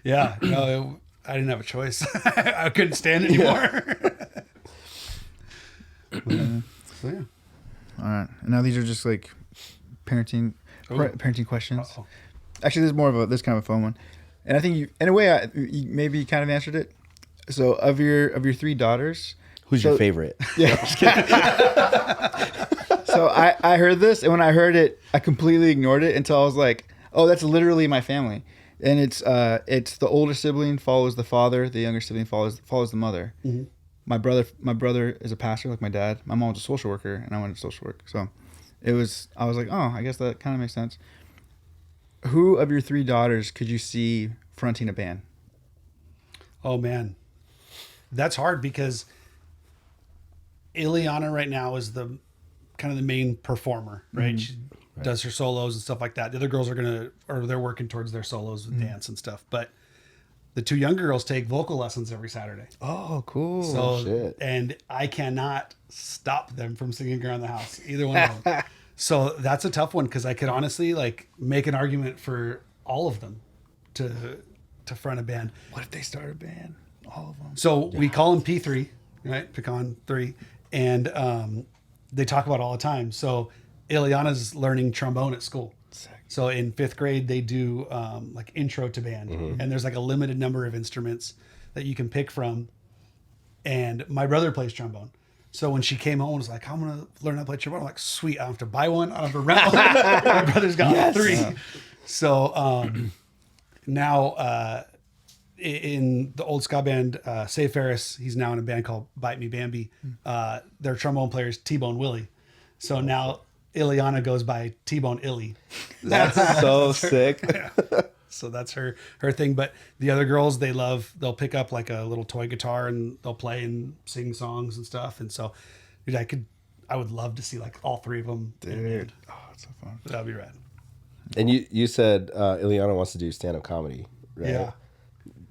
Yeah, no, I didn't have a choice. I couldn't stand anymore. So yeah. All right, and now these are just like parenting questions. Uh-oh. Actually, this is kind of a fun one, and I think you, in a way, you maybe kind of answered it. So of your 3 daughters, Who's your favorite? yeah. So I heard this, and when I heard it, I completely ignored it until I was like, oh, that's literally my family. And it's the older sibling follows the father, the younger sibling follows the mother. Mm-hmm. My brother is a pastor, like my dad. My mom was a social worker, and I went to social work. So I was like, oh, I guess that kind of makes sense. Who of your 3 daughters could you see fronting a band? Oh man, that's hard because Ileana right now is the kind of the main performer, right? She does her solos and stuff like that. The other girls they're working towards their solos with dance and stuff. But the 2 younger girls take vocal lessons every Saturday. Oh, cool. So, shit. and I cannot stop them from singing around the house, either one of them. So that's a tough one because I could honestly like make an argument for all of them to front a band. What if they start a band? All of them. So we call them P3, right? Picon 3. And they talk about it all the time. So Ileana's learning trombone at school. Sick. So in 5th grade, they do like intro to band. And there's like a limited number of instruments that you can pick from. And my brother plays trombone. So when she came home and was like, I'm going to learn how to play trombone. I'm like, sweet. I don't have to buy one. I don't have to rent one. My brother's got 3. So now in the old ska band, Say Ferris, he's now in a band called Bite Me Bambi. Their trombone player is T-Bone Willie. So now Ileana goes by T-Bone Illy. That's so sick. So that's her thing. But the other girls, they'll pick up like a little toy guitar and they'll play and sing songs and stuff. And so, dude, I would love to see like all 3 of them. Dude. Oh, it's so fun. That'd be rad. And you said Ileana wants to do stand-up comedy, right? Yeah.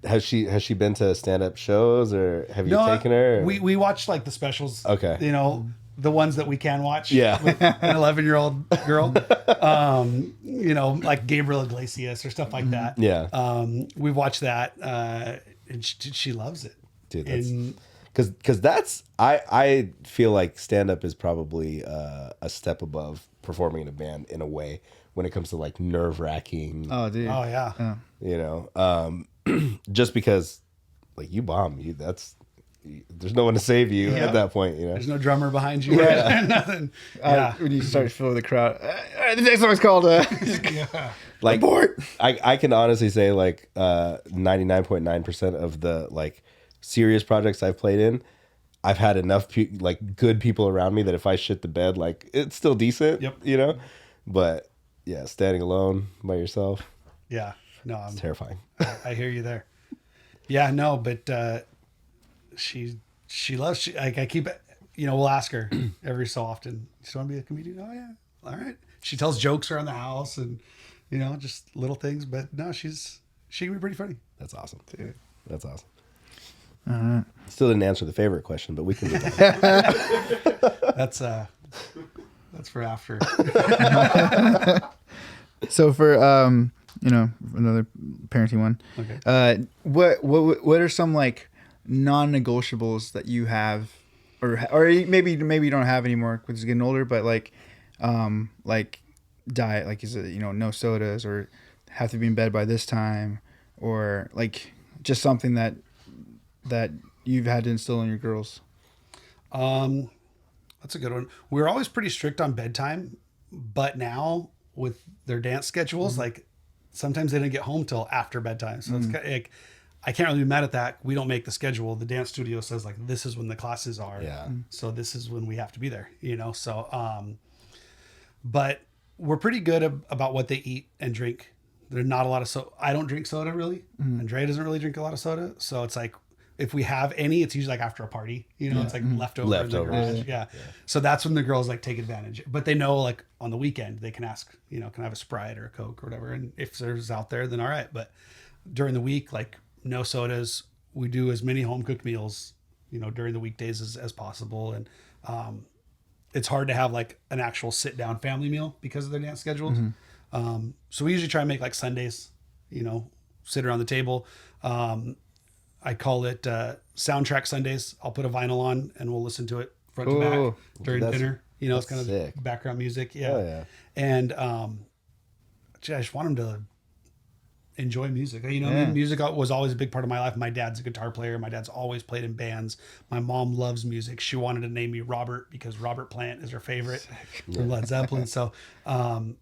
Has she been to stand-up shows, or have you taken her? Or? We watch like the specials. Okay. You know, the ones that we can watch. Yeah. With an 11-year-old girl. You know, like Gabriel Iglesias or stuff like that. Yeah. We've watched that, and she loves it. Dude, because that's I feel like stand-up is probably a step above performing in a band in a way when it comes to like nerve-wracking. Oh, dude. Oh yeah. You know, just because like you bomb, there's no one to save you at that point, you know. There's no drummer behind you. Right? Nothing. Yeah. When you start to fill the crowd. The next song's called Like Abort. I can honestly say like 99.9% of the like serious projects I've played in, I've had enough like good people around me that if I shit the bed, like it's still decent. Yep. You know, but yeah, standing alone by yourself, Yeah. No, it's terrifying. I hear you there. Yeah, no, but she loves. I keep, we'll ask her every so often. You still want to be a comedian? Oh yeah, all right. She tells jokes around the house and just little things. But no, she can be pretty funny. That's awesome, dude. That's awesome. Still didn't answer the favorite question, but we can do that. That's for after. So for another parenting one. Okay. What are some like non-negotiables that you have, or maybe you don't have anymore because you're getting older, but like diet, like is it no sodas, or have to be in bed by this time, or like just something that you've had to instill in your girls? That's a good one. We were always pretty strict on bedtime, but now with their dance schedules, like sometimes they didn't get home till after bedtime. So it's like, I can't really be mad at that. We don't make the schedule. The dance studio says like, this is when the classes are. Yeah. So this is when we have to be there, so, but we're pretty good about what they eat and drink. There's not a lot of I don't drink soda really. Andrea doesn't really drink a lot of soda. So it's like, if we have any, it's usually like after a party, it's like leftover in the garage. Yeah. So that's when the girls like take advantage, but they know like on the weekend they can ask, can I have a Sprite or a Coke or whatever? And if there's out there, then all right. But during the week, like no sodas. We do as many home cooked meals, during the weekdays as possible. And, it's hard to have like an actual sit down family meal because of their dance schedules. So we usually try and make like Sundays, sit around the table. I call it soundtrack Sundays. I'll put a vinyl on and we'll listen to it front to back during dinner. It's kind of sick. Background music. Yeah. Oh, yeah. And I just want them to enjoy music. You know, I mean, music was always a big part of my life. My dad's a guitar player. My dad's always played in bands. My mom loves music. She wanted to name me Robert because Robert Plant is her favorite from Led Zeppelin. So I'm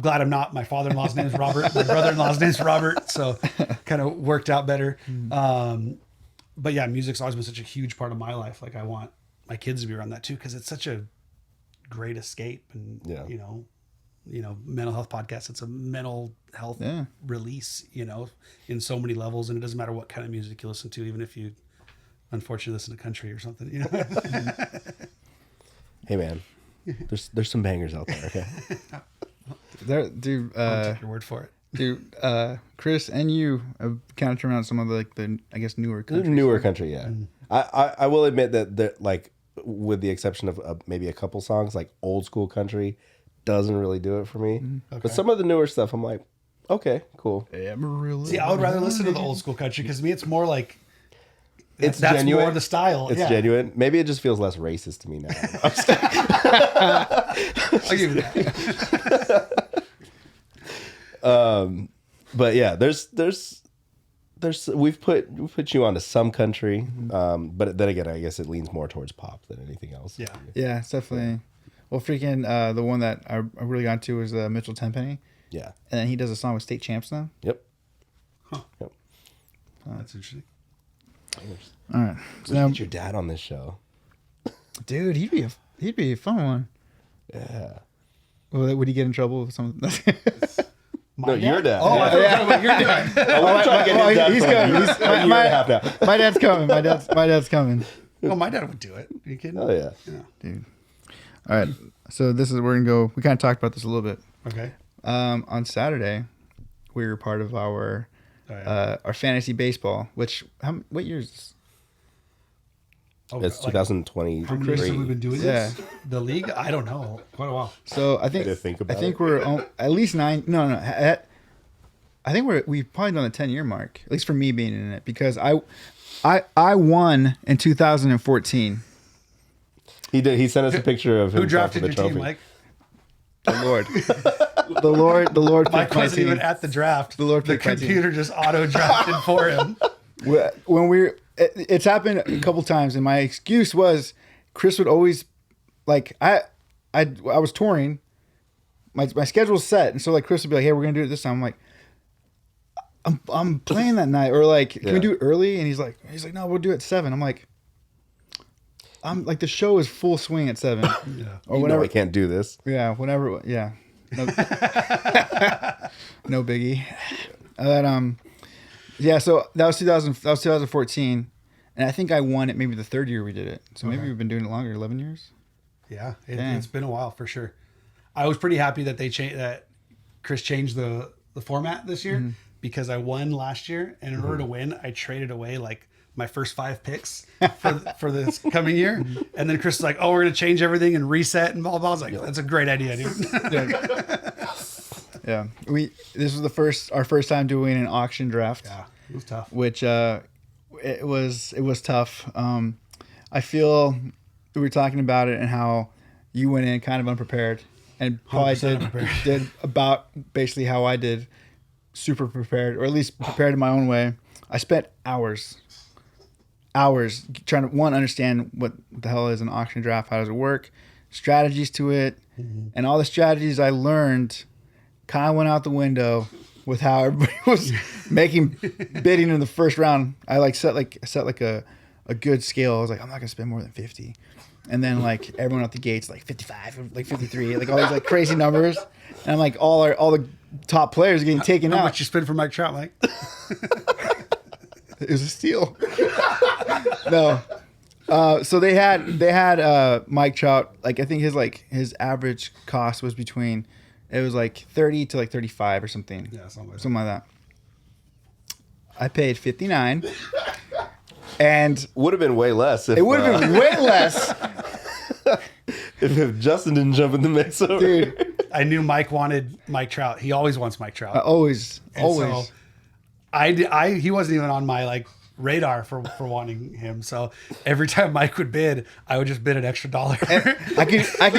glad I'm not. My father-in-law's name is Robert. My brother-in-law's name is Robert. So kind of worked out better. But yeah, music's always been such a huge part of my life. Like I want my kids to be around that too, because it's such a great escape. And you know, mental health podcast. It's a mental health release, you know, in so many levels. And it doesn't matter what kind of music you listen to, even if you unfortunately listen to country or something, you know. Hey man, there's some bangers out there. Okay. There, dude. I'll take your word for it. Dude, Chris and you have kind of turned around some of the I guess newer country. Newer country, yeah. I will admit that like with the exception of maybe a couple songs, like old school country doesn't really do it for me. Okay. But some of the newer stuff, I'm like, okay, cool. See, I would rather listen to the old school country because to me, it's more like that's genuine. More the style. It's genuine. Maybe it just feels less racist to me now. I'll give you that. But yeah, there's we've put you onto some country, but then again, I guess it leans more towards pop than anything else. Yeah, it's definitely. Well, freaking the one that I really got into was Mitchell Tenpenny. Yeah, and then he does a song with State Champs now. Yep. Yep. That's interesting. All right, so now get your dad on this show, dude. He'd be a fun one. Yeah. Well, would he get in trouble with something? Your dad. Oh, I thought you were talking about your dad. He's coming. My dad's coming. My dad's coming. Oh, my dad would do it. Are you kidding? Oh yeah, dude. All right, so this is we're gonna go. We kind of talked about this a little bit. Okay. On Saturday, we were part of our fantasy baseball. What year is this? Oh, it's 2020. How many years have we been doing this? The league? I don't know. Quite a while. So I think we're at least 9. No. I think we've probably done the 10-year mark. At least for me being in it, because I won in 2014. He did. He sent us a picture of him. Who drafted your team, Mike? The Lord. the Lord. Mike wasn't even at the draft. The computer just auto drafted for him. When it's happened a couple times, and my excuse was Chris would always like I was touring, my schedule's set, and so like Chris would be like, "Hey, we're gonna do it this time." I'm like, I'm playing that night, or like, can we do it early? And he's like, "No, we'll do it at 7." I'm like, the show is full swing at 7, or whatever. I can't do this. Yeah, whatever. Yeah, no, no biggie. Yeah, so that was 2014, and I think I won it maybe the 3rd year we did it. So maybe we've been doing it longer, 11 years. Yeah, it's been a while for sure. I was pretty happy that that Chris changed the format this year because I won last year, and in order to win, I traded away like my first 5 picks for this coming year, and then Chris was like, "Oh, we're gonna change everything and reset and blah blah." I was like, "That's a great idea, dude." Yeah, this was our first time doing an auction draft. Yeah, it was tough. Which it was tough. I feel we were talking about it and how you went in kind of unprepared, and probably did about basically how I did, super prepared, or at least prepared in my own way. I spent hours trying to understand what the hell is an auction draft, how does it work, strategies to it, and all the strategies I learned kind of went out the window with how everybody was making bidding in the first round. I set a good scale. I was like, I'm not gonna spend more than 50, and then like everyone at the gates like 55, like 53, like all these like crazy numbers, and I'm like all the top players are getting taken out. How much you spend for Mike Trout, Mike? It was a steal. No. So they had Mike Trout, like I think his average cost was between, it was like 30 to like 35 or something. Yeah, something like that. I paid 59. And would have been way less. It would have been way less. if Justin didn't jump in the mix over. Dude, I knew Mike wanted Mike Trout. He always wants Mike Trout. Always. So he wasn't even on my like radar for wanting him. So every time Mike would bid, I would just bid an extra $1. I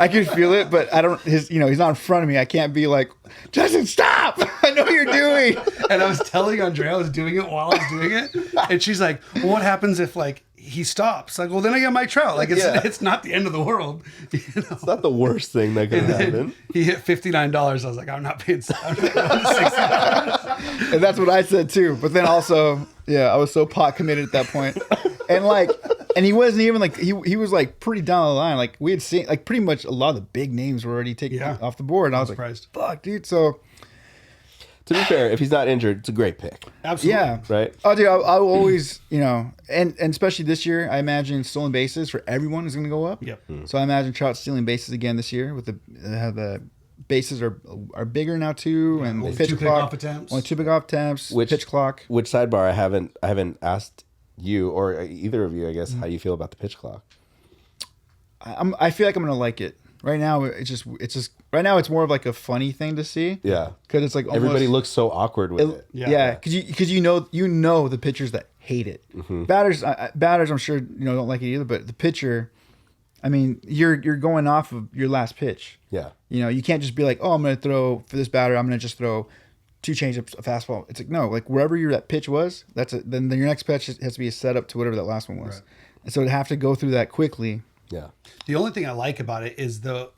could feel it. But I don't. He's not in front of me. I can't be like, Justin, stop. I know what you're doing. And I was telling Andrea I was doing it while I was doing it. And she's like, well, what happens if like he stops? Like, well, then I get my trout. Like it's not the end of the world. You know? It's not the worst thing that could happen. He hit $59. I was like, I'm not paying $60. And that's what I said too. But then also, I was so pot committed at that point. And like, and he wasn't even like, he was like pretty down the line. Like we had seen like pretty much a lot of the big names were already taken off the board. And I was surprised. Like, fuck, dude. So to be fair, if he's not injured, it's a great pick. Absolutely. Yeah. Right? Oh, dude, I will always, and especially this year, I imagine stolen bases for everyone is going to go up. Yep. So I imagine Trout stealing bases again this year with the bases are bigger now too, and only pitch 2 clock pickoff attempts. only 2 pickoff attempts, pitch clock. Which sidebar I haven't asked you or either of you, I guess, how you feel about the pitch clock. I feel like I'm going to like it. Right now, it's just right now it's more of like a funny thing to see. Yeah, because it's like almost, everybody looks so awkward with it. Yeah, because you know the pitchers that hate it. Mm-hmm. Batters, I'm sure don't like it either. But the pitcher, I mean, you're going off of your last pitch. Yeah, you can't just be like, oh, I'm going to throw for this batter. I'm going to just throw 2 changeups, a fastball. It's like no, like wherever that pitch was, then your next pitch has to be set up to whatever that last one was, Right. and so to have to go through that quickly. Yeah. The only thing I like about it is the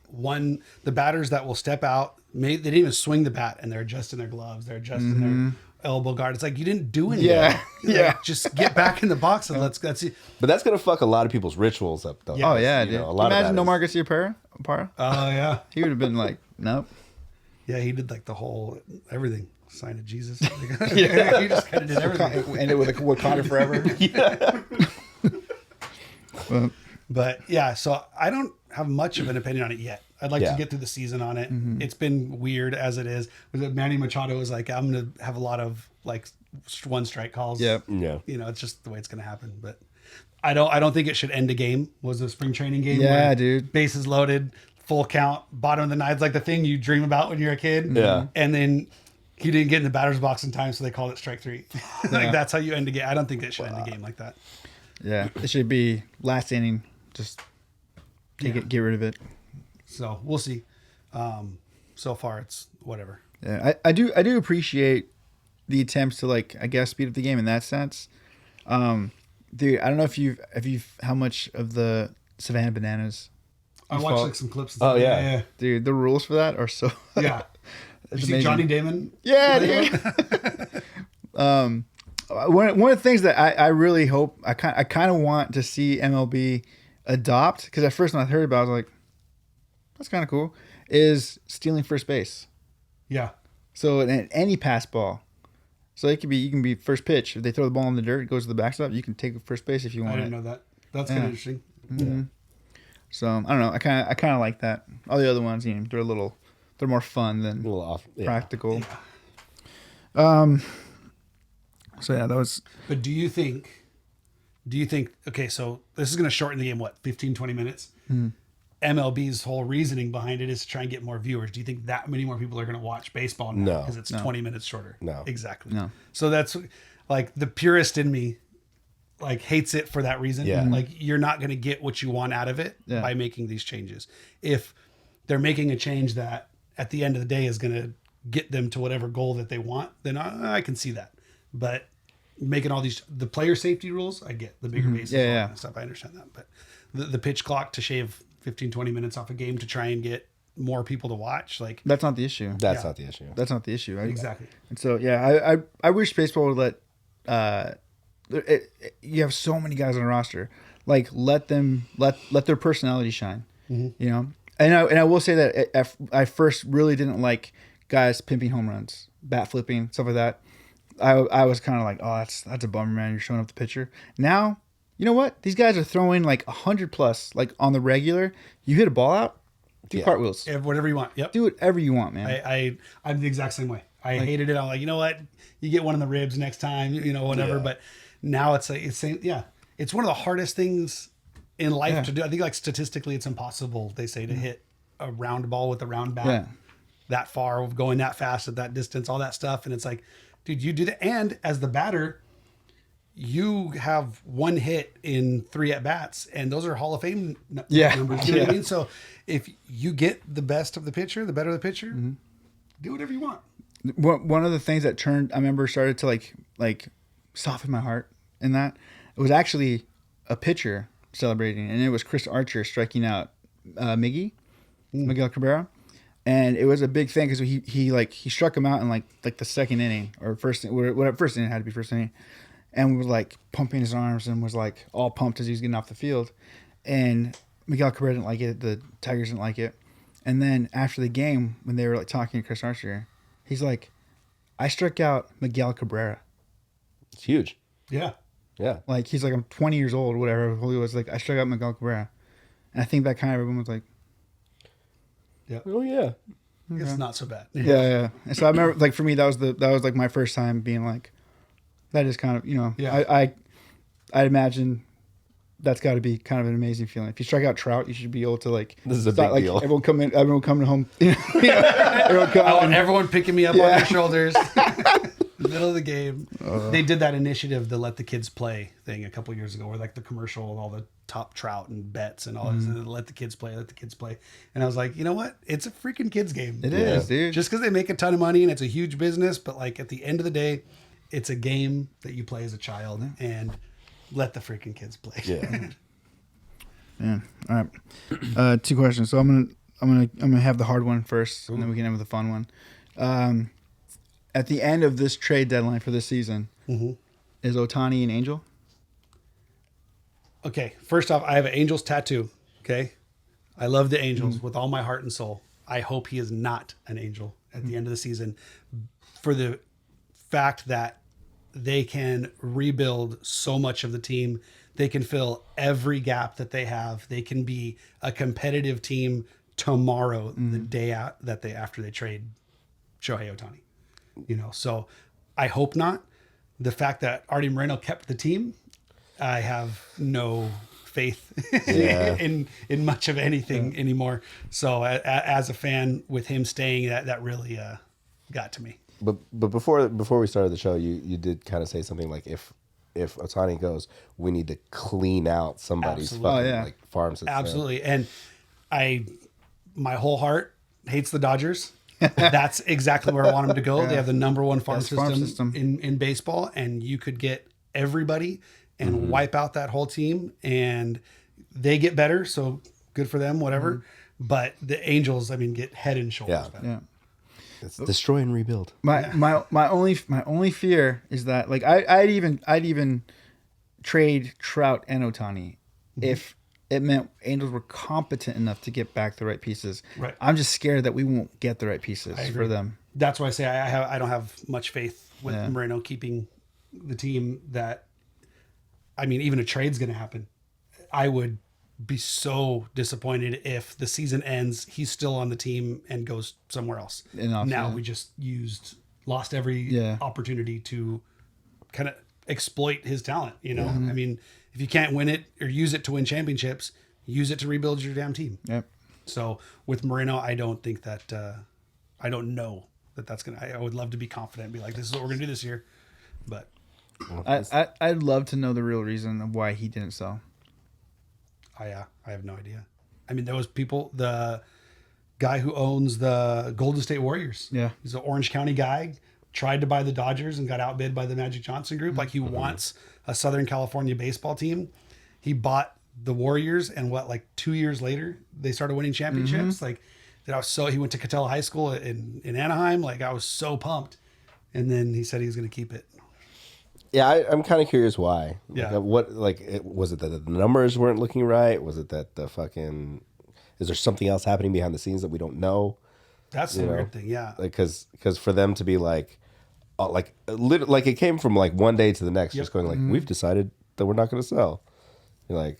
batters that will step out, they didn't even swing the bat and they're adjusting their gloves, they're adjusting their elbow guard. It's like you didn't do anything. Yeah. Like, just get back in the box and let's see. But that's gonna fuck a lot of people's rituals up though. Oh yeah, dude. A lot Imagine of Nomar Garcia Para. Oh yeah. He would have been like, nope. Yeah, he did like the whole everything. Sign of Jesus. Yeah. He just kind of did everything. Ended with Wakanda forever. Yeah. But yeah, so I don't have much of an opinion on it yet. I'd like to get through the season on it. Mm-hmm. It's been weird as it is. Manny Machado was like, I'm going to have a lot of like 1 strike calls. Yeah. It's just the way it's going to happen. But I don't think it should end a game. Was a spring training game. Yeah, dude. Bases loaded, full count, bottom of the ninth, like the thing you dream about when you're a kid. Yeah. And then he didn't get in the batter's box in time, so they called it strike 3. Like that's how you end a game. I don't think it should end a game like that. Yeah, it should be last inning. Just take it, get rid of it. So we'll see. So far, it's whatever. Yeah, I do appreciate the attempts to like I guess speed up the game in that sense. Dude, I don't know if you've how much of the Savannah Bananas. I watched like some clips. Oh yeah. Dude, the rules for that are so. Yeah. You see Johnny Damon? Yeah, dude. One of the things that I really hope I kind of want to see MLB adopt, because at first when I heard about it, I was like, that's kind of cool, is stealing first base. Yeah. So in any pass ball, so you can be first pitch. If they throw the ball in the dirt, it goes to the backstop. You can take first base if you want. I didn't know that. That's kind of interesting. Mm-hmm. So I don't know. I kind of like that. All the other ones, they're more fun than A little off. Yeah. practical. Yeah. So yeah, that was. But do you think, okay, so this is going to shorten the game, 15, 20 minutes? MLB's whole reasoning behind it is to try and get more viewers. Do you think that many more people are going to watch baseball now? No. Because it's 20 minutes shorter. No. Exactly. No. So that's like the purist in me like hates it for that reason. Yeah. Like you're not going to get what you want out of it by making these changes. If they're making a change that at the end of the day is going to get them to whatever goal that they want, then I can see that. But making all the player safety rules, I get the bigger bases, all that kind of stuff. I understand that. But the pitch clock to shave 15, 20 minutes off a game to try and get more people to watch, like That's not the issue. That's not the issue. That's not the issue. exactly. And so yeah, I wish baseball would let you have so many guys on a roster, like let their personality shine. Mm-hmm. And I will say that I first really didn't like guys pimping home runs, bat flipping, stuff like that. I was kind of like, oh, that's a bummer, man. You're showing up the pitcher. Now, you know what? These guys are throwing like 100 plus, like on the regular. You hit a ball out, do cartwheels. Yeah, whatever you want. Yep. Do whatever you want, man. I'm the exact same way. I hated it. I'm like, you know what? You get one in the ribs next time, whatever. Yeah. But now it's one of the hardest things in life to do. I think like statistically it's impossible, they say, to hit a round ball with a round bat that far, going that fast at that distance, all that stuff. And it's like, dude, you do that. And as the batter, you have one hit in 3 at-bats, and those are Hall of Fame numbers. You know what I mean? So if you get the best of the pitcher, the better the pitcher, do whatever you want. one of the things that I remember started to like soften my heart in that, it was actually a pitcher celebrating, and it was Chris Archer striking out Miguel Cabrera. And it was a big thing because he struck him out in like the second inning or first inning, had to be first inning, and was like pumping his arms and was like all pumped as he was getting off the field. And Miguel Cabrera didn't like it. The Tigers didn't like it. And then after the game, when they were like talking to Chris Archer, he's like, "I struck out Miguel Cabrera." It's huge. Yeah. Yeah. Like he's like, I'm 20 years old, whatever. He was like, I struck out Miguel Cabrera, and I think that kind of everyone was like, Yeah. Oh yeah. It's not so bad. yeah. And so I remember, like, for me, that was like my first time being like, that is kind of, Yeah. I'd imagine that's got to be kind of an amazing feeling. If you strike out Trout, you should be able to like. This is a stop, big like, deal. Everyone coming home. Everyone I want coming. everyone picking me up on their shoulders. Middle of the game. They did that initiative, the Let the Kids Play thing a couple years ago, where like the commercial and all the top trout and bets and all this, and let the kids play. And I was like, you know what? It's a freaking kids game. It is, dude. Just because they make a ton of money and it's a huge business, but like at the end of the day, it's a game that you play as a child, and let the freaking kids play. Yeah. Yeah. All right. 2 questions. So I'm gonna have the hard one first, and then we can end with a fun one. At the end of this trade deadline for this season, is Ohtani an Angel? Okay, first off, I have an Angels tattoo. Okay, I love the Angels with all my heart and soul. I hope he is not an Angel at the end of the season, for the fact that they can rebuild so much of the team. They can fill every gap that they have. They can be a competitive team tomorrow, the day after they trade Shohei Ohtani. So I hope not. The fact that Artie Moreno kept the team, I have no faith in much of anything anymore. So as a fan, with him staying, that really got to me. But before we started the show, you did kind of say something like, if Ohtani goes, we need to clean out somebody's Absolutely. fucking like farm system. Absolutely. And my whole heart hates the Dodgers. That's exactly where I want them to go. They have the number one farm system in baseball, and you could get everybody and wipe out that whole team, and they get better. So good for them, whatever. But the Angels, get head and shoulders better. Yeah. It's destroy and rebuild. My only fear is that, like, I'd even trade Trout and Ohtani if it meant Angels were competent enough to get back the right pieces. Right. I'm just scared that we won't get the right pieces for them. That's why I say I don't have much faith with Moreno keeping the team. That, even a trade's going to happen. I would be so disappointed if the season ends, he's still on the team and goes somewhere else. We just lost every opportunity to kind of exploit his talent. If you can't win it or use it to win championships, use it to rebuild your damn team. Yep. So with Moreno, I don't think that, I don't know that's going to, I would love to be confident and be like, this is what we're going to do this year. But I'd love to know the real reason of why he didn't sell. I have no idea. There was people, the guy who owns the Golden State Warriors. Yeah. He's an Orange County guy, tried to buy the Dodgers and got outbid by the Magic Johnson group. Like, he wants a Southern California baseball team. He bought the Warriors, and 2 years later, they started winning championships. He went to Catella High School in Anaheim. I was so pumped. And then he said he was going to keep it. Yeah, I'm kind of curious why. Yeah. Was it that the numbers weren't looking right? Was it that is there something else happening behind the scenes that we don't know? That's the weird thing, yeah. Because for them to be it came from one day to the next, just going we've decided that we're not going to sell. You're like,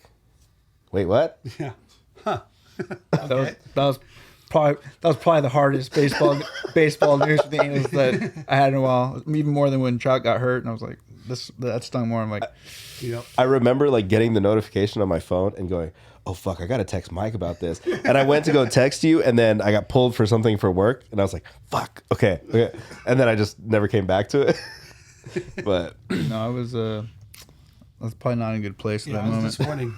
wait, what? Yeah. Huh. Okay. That was probably the hardest baseball news for the Angels that I had in a while. Even more than when Trout got hurt, and I was like, that stung more. I'm like, I remember getting the notification on my phone and going, oh fuck, I gotta text Mike about this. And I went to go text you, and then I got pulled for something for work, and I was like, fuck, okay. And then I just never came back to it. But no, I was probably not in a good place at that moment. Disappointing.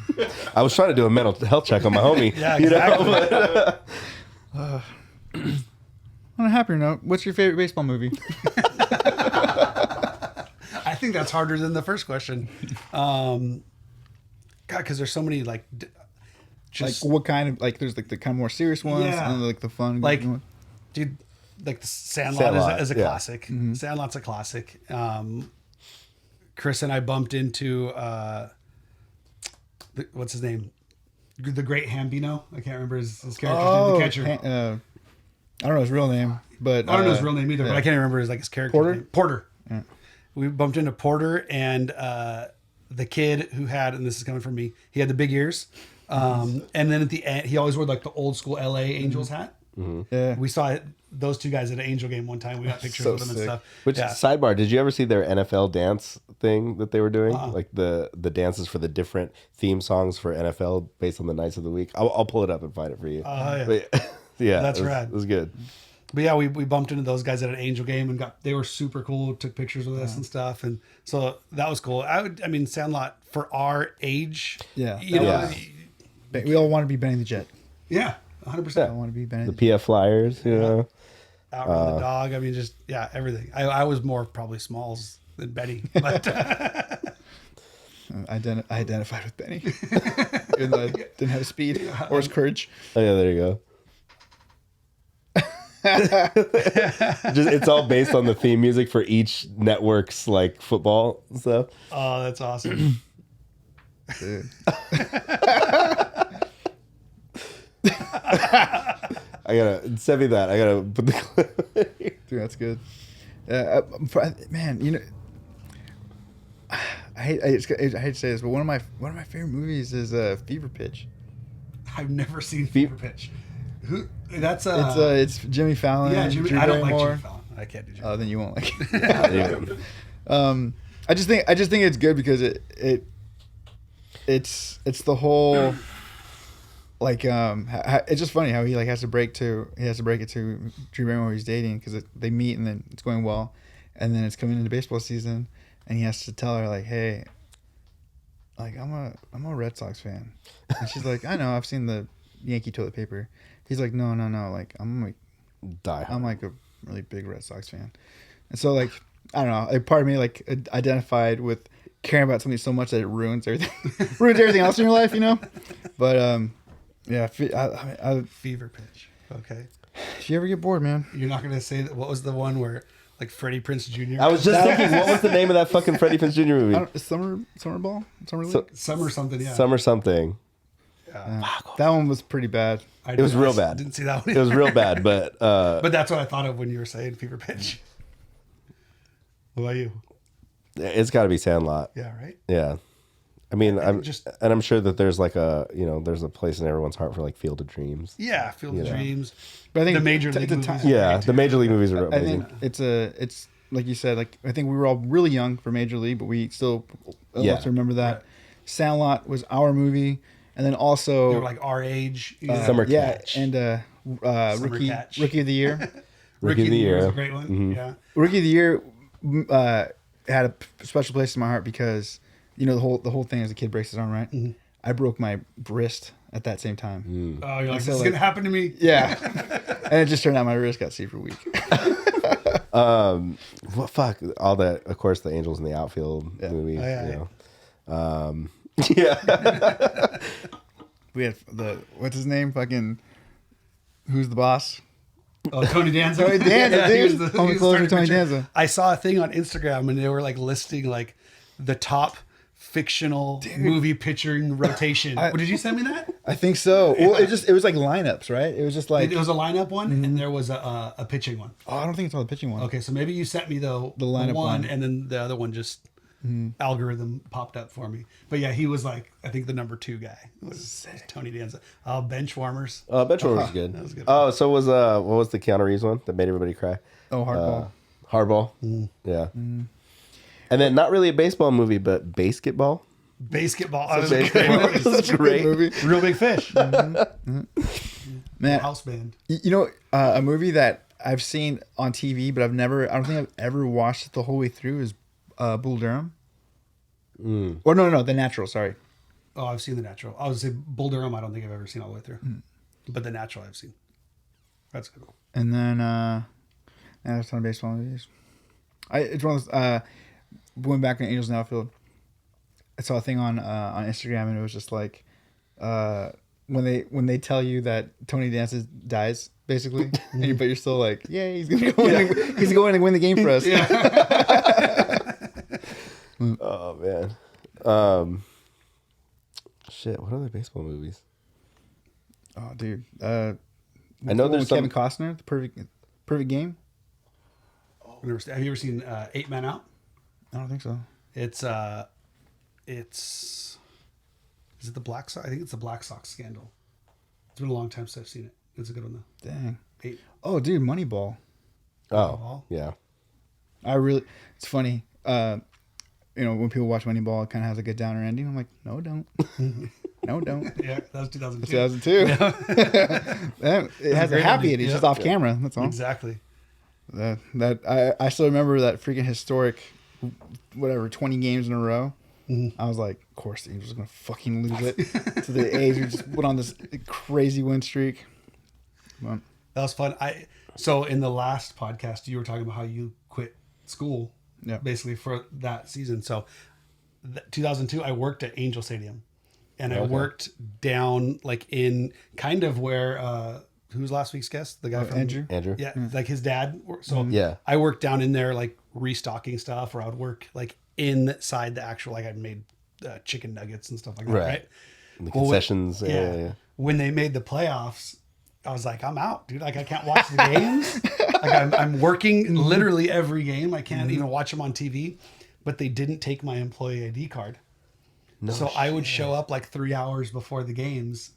I was trying to do a mental health check on my homie. Yeah, exactly. On a happier note, what's your favorite baseball movie? I think that's harder than the first question. God, because there's so many like, just Like what kind of like? There's like the kind of more serious ones, Yeah. and like the fun. like, dude, like the Sandlot is a yeah. classic. Sandlot's a classic. Chris and I bumped into what's his name, the Great Hambino. I can't remember his character's name. The catcher. I don't know his real name, but I don't know his real name either, but I can't remember his character Porter? name. Porter. Yeah. We bumped into Porter and the kid who had, and this is coming from me, he had the big ears. And then at the end, he always wore like the old school LA Angels hat. Yeah. We saw those two guys at an Angel game one time. We got pictures So with them and sick. stuff. Which yeah. sidebar? Did you ever see their NFL dance thing that they were doing? Like the dances for the different theme songs for NFL based on the nights of the week. I'll pull it up and find it for you. Yeah. But, yeah, That's it was, rad. It was good. But yeah, we bumped into those guys at an Angel game and they were super cool. Took pictures with us and stuff, and so that was cool. I mean, Sandlot for our age. Yeah. you know, Yeah. we all want to be Benny the Jet. yeah, 100%. I want to be Benny The the Jet. PF Flyers, you know. Outrun the dog. I mean, just everything. I was more probably Smalls than Benny, but I identified with Benny, even though I didn't have speed or his courage. Oh yeah, there you go. It's all based on the theme music for each network's like football stuff. oh, that's awesome. Dude. I gotta send me that. I gotta put the clip in here. Dude, that's good. Man, you know, I hate to say this, but one of my favorite movies is Fever Pitch. I've never seen Fever Pitch. Who? That's It's Jimmy Fallon. yeah, Jimmy. Drew I don't like Barrymore. Jimmy Fallon. I can't do Jimmy. Oh, then you won't like it. Yeah. I just think it's good because it's the whole like it's just funny how he like has to break it to Drew Barrymore he's dating because they meet and then it's going well, and then it's coming into baseball season and he has to tell her like, hey, like I'm a Red Sox fan, and she's like, I know, I've seen the Yankee toilet paper. He's like, no, like I'm like a really big Red Sox fan, and so like I don't know, like part of me like identified with caring about something so much that it ruins everything else in your life, you know. But yeah, Fever Pitch. Okay. if you ever get bored, man, You're not gonna say that. What was the one where like Freddie Prinze Jr. I was just thinking, what was the name of that fucking Freddie Prinze Jr. movie? Summer Ball, Summer League. Summer something? Yeah. Summer something. That one was pretty bad. It was real bad. Didn't see that one. It was real bad, but But that's what I thought of when you were saying Fever Pitch. What about you? it's got to be Sandlot. Yeah. Right. Yeah. I mean, I'm just- sure that there's like there's a place in everyone's heart for like Field of Dreams. Yeah. Field of Dreams. But I think The Major League it's a movies. time- Yeah, the Major League movies are I amazing. think it's like you said, like I think we were all really young for Major League, but we still Yeah. to remember that. Right. Sandlot was our movie, and then They also were like our age. You know? Summer yeah, Catch. and rookie Catch. rookie of the year. Rookie of the was Year. a great one. Yeah. Rookie of the Year had a special place in my heart because you know the whole thing as a kid breaks his arm, right? I broke my wrist at that same time. Oh, you're like, So, this is like- gonna happen to me. Yeah, and it just turned out my wrist got super weak. Well, fuck all that. Of course, the Angels in the Outfield movies. Oh, yeah, You know. Yeah. We had what's his name? Fucking who's the boss? Oh, Tony Danza. Tony Danza, he was dude. the- Home he was Closer, the Tony picture. Danza. I saw a thing on Instagram and they were like listing like the top fictional movie pitching rotation. Did you send me that? I think so. Well, it was like lineups, right? It was just like It was a lineup one and there was a pitching one. oh, I don't think it's all the pitching one. Okay, so maybe you sent me the lineup one, one. and then the other one just algorithm popped up for me. But yeah, he was like I think the number 2 guy was Tony Danza. Bench warmers. Benchwarmers was good. That was good. Oh, so was what was the Keanu Reeves one that made everybody cry? Oh, hardball. Hardball. Yeah. And then not really a baseball movie, but basketball. Basketball. That was Bas- a great movie. That was great. movie. Real Big Fish. Man, House band. you know a movie that I've seen on TV, but I don't think I've ever watched it the whole way through is Bull Durham. Or no, The Natural. Sorry. Oh, I've seen The Natural. I would say Bull Durham. I don't think I've ever seen all the way through, but The Natural I've seen. That's good. And then there's a ton of baseball movies. It's one of those, went back in Angels in the Outfield. I saw a thing on Instagram, and it was just like when they tell you that Tony Danza dies, basically, but you're still like, yeah, he's gonna go in, he's going to win the game for us. Oh man. Shit. What other baseball movies? Oh, dude. I know there's Kevin Costner, the perfect game. Have you ever seen 8 Men Out? I don't think so. It's is it the Black Sox? I think it's the Black Sox scandal. It's been a long time since I've seen it. It's a good one though. Dang. 8. Oh, dude, Moneyball. Oh, yeah. It's funny. When people watch Moneyball, it kind of has a good downer ending. I'm like, no, don't. No, don't. Yeah, that was 2002. 2002. It has a happy ending. It's just off camera. That's all. Exactly. I still remember that freaking historic, 20 games in a row. Mm-hmm. I was like, of course the Angels are going to fucking lose it to the A's, who just went on this crazy win streak. But, that was fun. So in the last podcast, you were talking about how you quit school, basically for that season. So 2002, I worked at Angel Stadium, and I worked down like in kind of where who's last week's guest? The guy from Andrew. Yeah, like his dad. So yeah, I worked down in there like restocking stuff, or I would work like inside the actual, like I'd made chicken nuggets and stuff like that, right? The concessions. Yeah. When they made the playoffs, I was like, I'm out, dude. Like I can't watch the games. Like I'm working literally every game. I can't even watch them on TV. But they didn't take my employee ID card. No so shit. I would show up like 3 hours before the games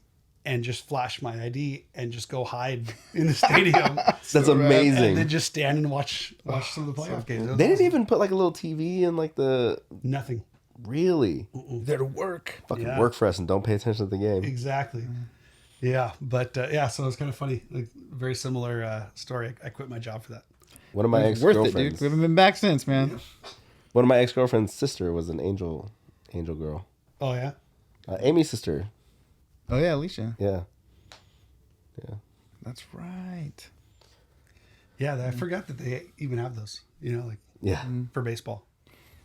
and just flash my ID and just go hide in the stadium. That's amazing. And then just stand and watch some of the playoff games. They didn't even put like a little TV in like the... Nothing. Really? There to work. Fucking work for us and don't pay attention to the game. Exactly. Yeah, but so it was kind of funny. Like very similar story. I quit my job for that. One of my ex-girlfriends... Worth it, dude. We haven't been back since, man. Yeah. One of my ex-girlfriend's sister was an angel girl. Oh, yeah? Amy's sister. Oh, yeah, Alicia. Yeah. That's right. Yeah, I forgot that they even have those, for baseball.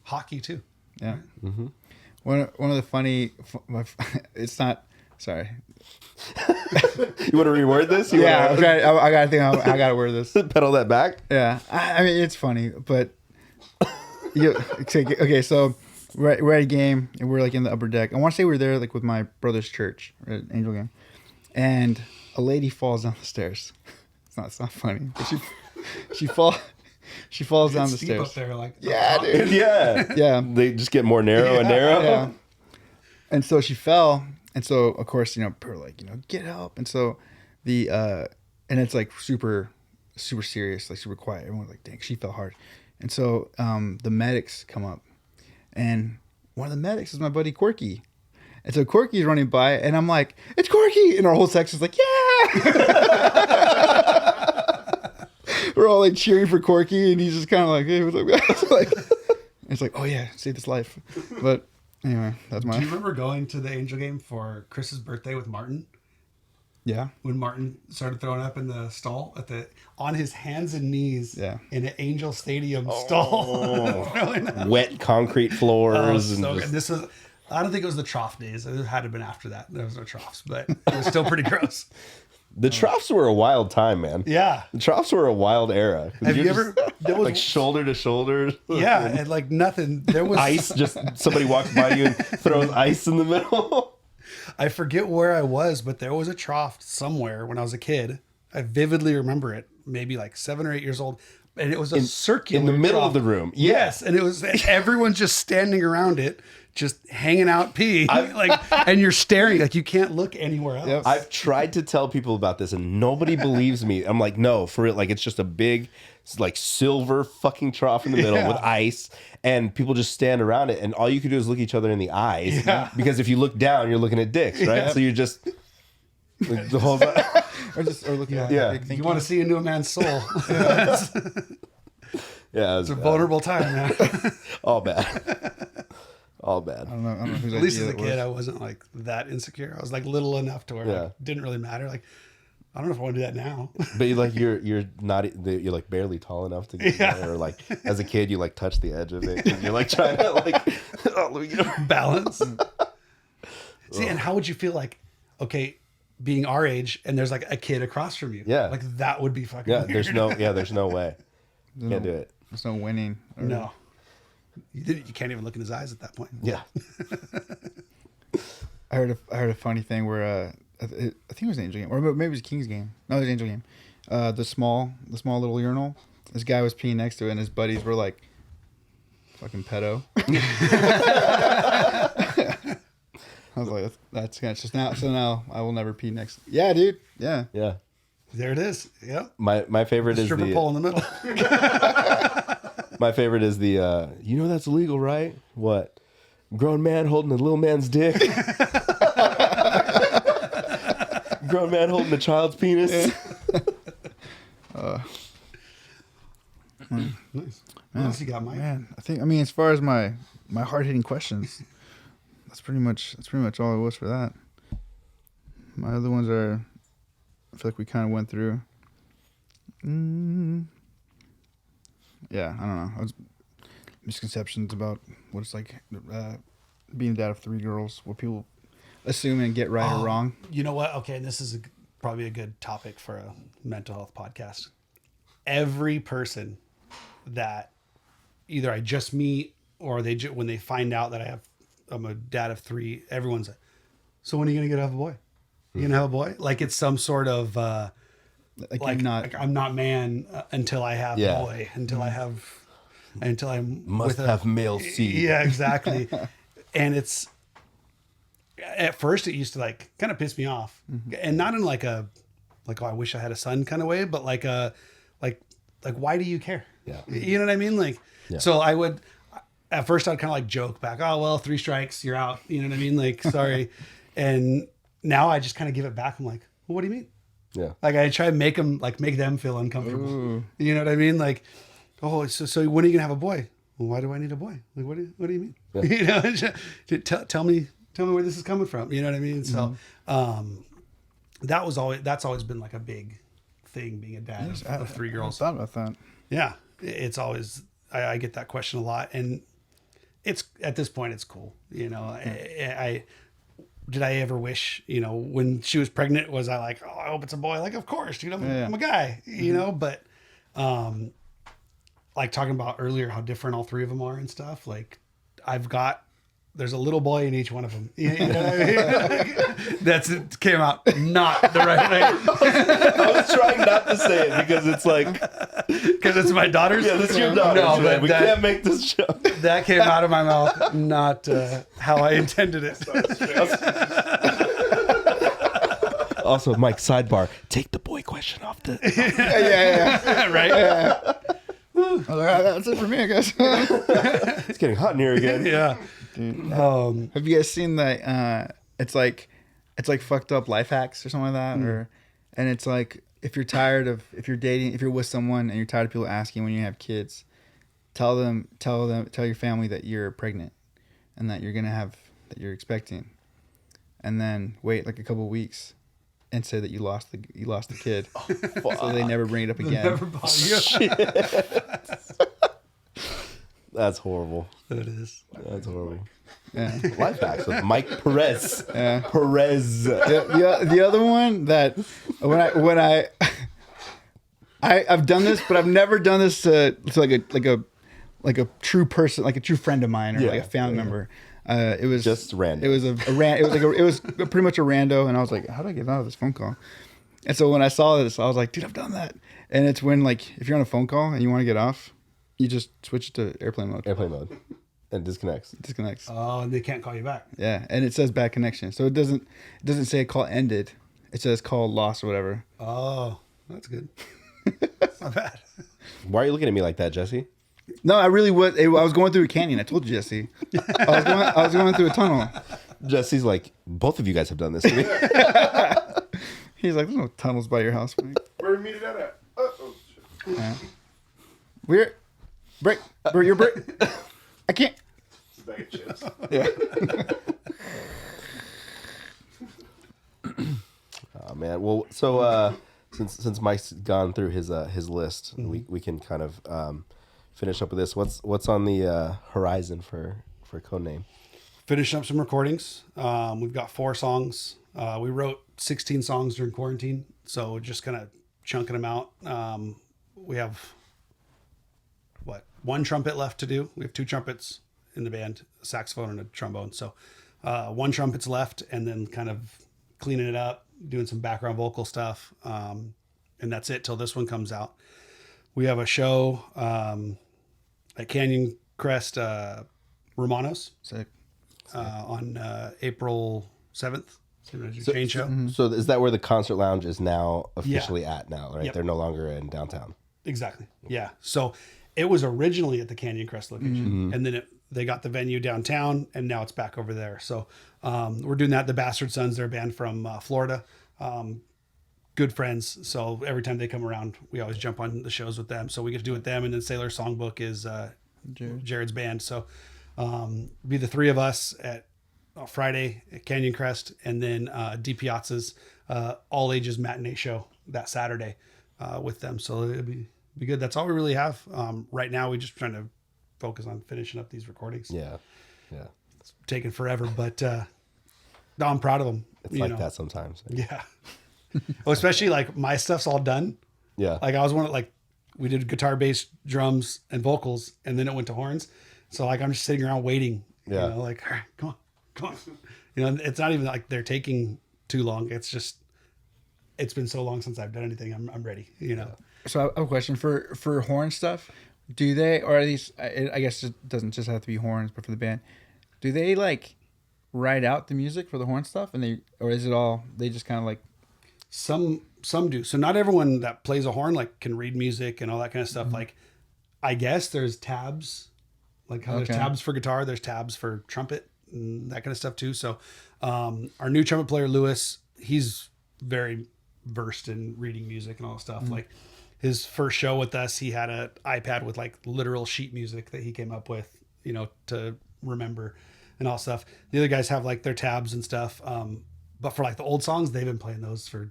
Hockey, too. Yeah. Mm-hmm. One of the funny... It's not... Sorry. You want to reword this? I got to think I got to word this. Pedal that back? Yeah. I mean, it's funny, but... Okay, so we're at a game and we're like in the upper deck. I want to say we were there like with my brother's church, at Angel game, and a lady falls down the stairs. It's not funny, but she falls down the stairs. Up there, like, yeah, dude. Yeah. They just get more narrow and narrow. Yeah. And so she fell, and so of course we're like get help, and so the and it's like super serious, like super quiet. Everyone's like, dang, she fell hard. And so the medics come up, and one of the medics is my buddy Corky. And so Corky's running by, and I'm like, it's Corky! And our whole section's like, yeah! We're all like cheering for Corky, and he's just kind of like, hey, what's up, guys? It's like, oh yeah, save this life. But anyway, that's my... Do you remember going to the Angel game for Chris's birthday with Martin? Yeah. When Martin started throwing up in the stall on his hands and knees in an Angel Stadium stall. Wet concrete floors. This was, I don't think it was the trough days. It had to have been after that. There was no troughs, but it was still pretty gross. The troughs were a wild time, man. Yeah. The troughs were a wild era. Have you ever... There was like shoulder to shoulder. Yeah, and like nothing. There was... Ice, just somebody walks by you and throws ice in the middle. I forget where I was, but there was a trough somewhere when I was a kid. I vividly remember it, maybe like 7 or 8 years old. And it was a circular in the middle trough. of the room. Yes. And it was everyone's just standing around it, just hanging out pee. And you're staring, like you can't look anywhere else. Yep. I've tried to tell people about this and nobody believes me. I'm like, no, for real. Like it's just a big like silver fucking trough in the middle with ice, and people just stand around it, and all you can do is look each other in the eyes. Yeah. Because if you look down, you're looking at dicks, right? Yeah. So you're just like, the whole time. or looking at you want to see into a man's soul. It's a vulnerable time, man. All bad. All bad. I don't know whose At least as a kid, I wasn't like that insecure. I was like little enough to where it didn't really matter. Like I don't know if I want to do that now. But you're not you're like barely tall enough to get there, or like as a kid you like touch the edge of it and you're like trying to like let me get balance. See, and how would you feel like, okay, being our age and there's like a kid across from you? Yeah, like that would be fucking. Yeah, weird. there's no way. Can't do it. There's no winning. No, you can't even look in his eyes at that point. Yeah. I heard a funny thing where I think it was an Angel game, or maybe it was King's game. No, it was Angel game. The small little urinal. This guy was peeing next to it, and his buddies were like, "Fucking pedo." I was like, "That's just now." So now I will never pee next. Yeah, dude. Yeah. Yeah. There it is. Yep. My favorite is stripper pole in the middle. My favorite is the you know that's illegal, right? What? Grown man holding a little man's dick. Grown man holding a child's penis. Nice. What else you got, Mike? Man, I mean, as far as my hard hitting questions, that's pretty much all it was for that. My other ones are, I feel like we kind of went through. Yeah, I don't know. Misconceptions about what it's like being a dad of 3 girls, what people assume and get right or wrong. You know what? Okay, and this is probably a good topic for a mental health podcast. Every person that either I just meet or when they find out that I'm a dad of 3, everyone's like, so when are you gonna have a boy? You gonna have a boy? Like it's some sort of like I'm not man until I have boy, until I'm must have male seed. Yeah, exactly. And it's at first it used to like kind of piss me off, and not in like a oh I wish I had a son kind of way, but like why do you care? Yeah, you know what I mean. Like so I would at first I'd kind of like joke back, oh well 3 strikes you're out. You know what I mean? Like sorry, and now I just kind of give it back. I'm like, well, what do you mean? Yeah, like I try to make them feel uncomfortable. Ooh. You know what I mean? Like, oh, so when are you gonna have a boy? Well, why do I need a boy? Like, what do you mean? Yeah. You know, tell me where this is coming from. You know what I mean? So, that's always been like a big thing, being a dad of 3 girls. I thought about that. Yeah, it's always I get that question a lot, and it's at this point it's cool. You know, I did I ever wish, you know, when she was pregnant, was I like, oh, I hope it's a boy? Like, of course, dude, I'm a guy, you know, but, like talking about earlier, how different all 3 of them are and stuff. Like there's a little boy in each one of them. You know what I mean? It came out not the right way. I was trying not to say it because it's like, because it's my daughter's. Yeah, this is your daughter's. No, but we can't make this joke. That came out of my mouth, not how I intended it. Also, Mike, sidebar, take the boy question off the. Yeah. Right. Yeah. That's it for me, I guess. It's getting hot in here again. Yeah. Dude, have you guys seen that? It's like fucked up life hacks or something like that, and it's like if you're with someone and you're tired of people asking when you have kids, tell your family that you're pregnant and that you're expecting, and then wait like a couple weeks and say that you lost the kid, so they never bring it up again. Never bother you. That's horrible. It is. That's horrible. Yeah. Life hacks with Mike Perez. Yeah. Perez. The other one that when I've done this, but I've never done this to like a true person, like a true friend of mine or like a family member. It was just random. It was pretty much a rando, and I was like, how do I get out of this phone call? And so when I saw this, I was like, dude, I've done that. And it's when like if you're on a phone call and you want to get off, you just switch it to airplane mode. Airplane mode. And disconnects. Oh, and they can't call you back. Yeah, and it says bad connection. So it doesn't say call ended. It says call lost or whatever. Oh, that's good. That's not bad. Why are you looking at me like that, Jesse? No, I really was. I was going through a canyon. I told you, Jesse. I was going through a tunnel. Jesse's like, both of you guys have done this to me. He's like, there's no tunnels by your house, Mike. Where we meet that at? Oh, shit. Yeah. You're break. I can't. It's a bag of chips. Yeah. Oh man. Well, So since Mike's gone through his list, we can kind of finish up with this. What's on the horizon for Codename? Finishing up some recordings. We've got 4 songs. We wrote 16 songs during quarantine, so we're just kind of chunking them out. We have 1 trumpet left to do. We have 2 trumpets in the band, a saxophone and a trombone. So 1 trumpet's left, and then kind of cleaning it up, doing some background vocal stuff, and that's it till this one comes out. We have a show at Canyon Crest Romanos Sick. on April 7th. Chain show. So is that where the concert lounge is now officially at now, right? Yep. They're no longer in downtown. Exactly. Yeah. So it was originally at the Canyon Crest location, and then they got the venue downtown, and now it's back over there. So we're doing that. The Bastard Sons, they're a band from Florida. Good friends. So every time they come around, we always jump on the shows with them. So we get to do it with them. And then Sailor Songbook is Jared's band. So be the 3 of us at Friday at Canyon Crest, and then D Piazza's all ages matinee show that Saturday with them. So it'll be good. That's all we really have right now. We're just trying to focus on finishing up these recordings. Yeah. It's taking forever, but no, I'm proud of them. It's like that sometimes. Yeah. Well, especially like my stuff's all done. Yeah. Like I was we did guitar, bass, drums, and vocals, and then it went to horns. So like I'm just sitting around waiting. Yeah. You know, like, all right, come on. You know, it's not even like they're taking too long. It's just it's been so long since I've done anything. I'm ready. You know. So I have a question for horn stuff. Do they, or at least I guess it doesn't just have to be horns, but for the band, do they like write out the music for the horn stuff, or is it all they just kind of like? Some do. So not everyone that plays a horn like can read music and all that kind of stuff. Like, I guess there's tabs, like how there's tabs for guitar, there's tabs for trumpet and that kind of stuff too. So our new trumpet player Lewis, he's very versed in reading music and all that stuff. Like his first show with us, he had an iPad with like literal sheet music that he came up with, you know, to remember and all stuff. The other guys have like their tabs and stuff. But for like the old songs, they've been playing those for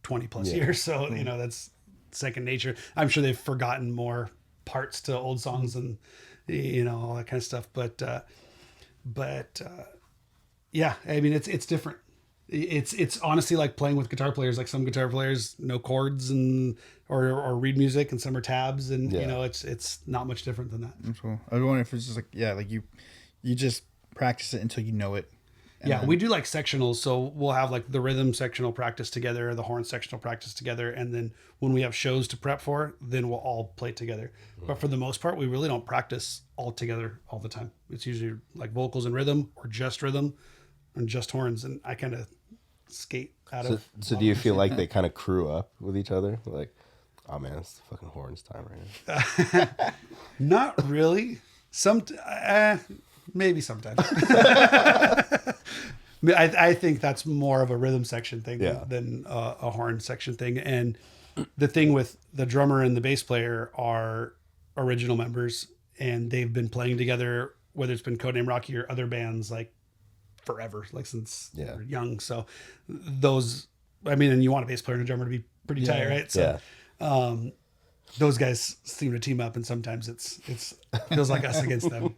20 plus years. So, you know, that's second nature. I'm sure they've forgotten more parts to old songs and, you know, all that kind of stuff. But yeah, I mean, it's different. It's honestly like playing with guitar players. Like some guitar players know chords and, or read music, and some are tabs, and you know, it's not much different than that. That's cool. I was wondering if it's just like, like you just practice it until you know it. Yeah, we do like sectionals. So we'll have like the rhythm sectional practice together, the horn sectional practice together. And then when we have shows to prep for, then we'll all play together. But for the most part, we really don't practice all together all the time. It's usually like vocals and rhythm, or just rhythm and just horns. And I kind of skate out of. So do you feel like they kind of crew up with each other? Like, oh man, it's the fucking horns time right now. Not really. Maybe sometimes. I think that's more of a rhythm section thing than a horn section thing. And the thing with the drummer and the bass player are original members, and they've been playing together, whether it's been Codename Rocky or other bands, like forever, like since they were young. So those, I mean, and you want a bass player and a drummer to be pretty tight, right? So those guys seem to team up, and sometimes it's feels like us against them.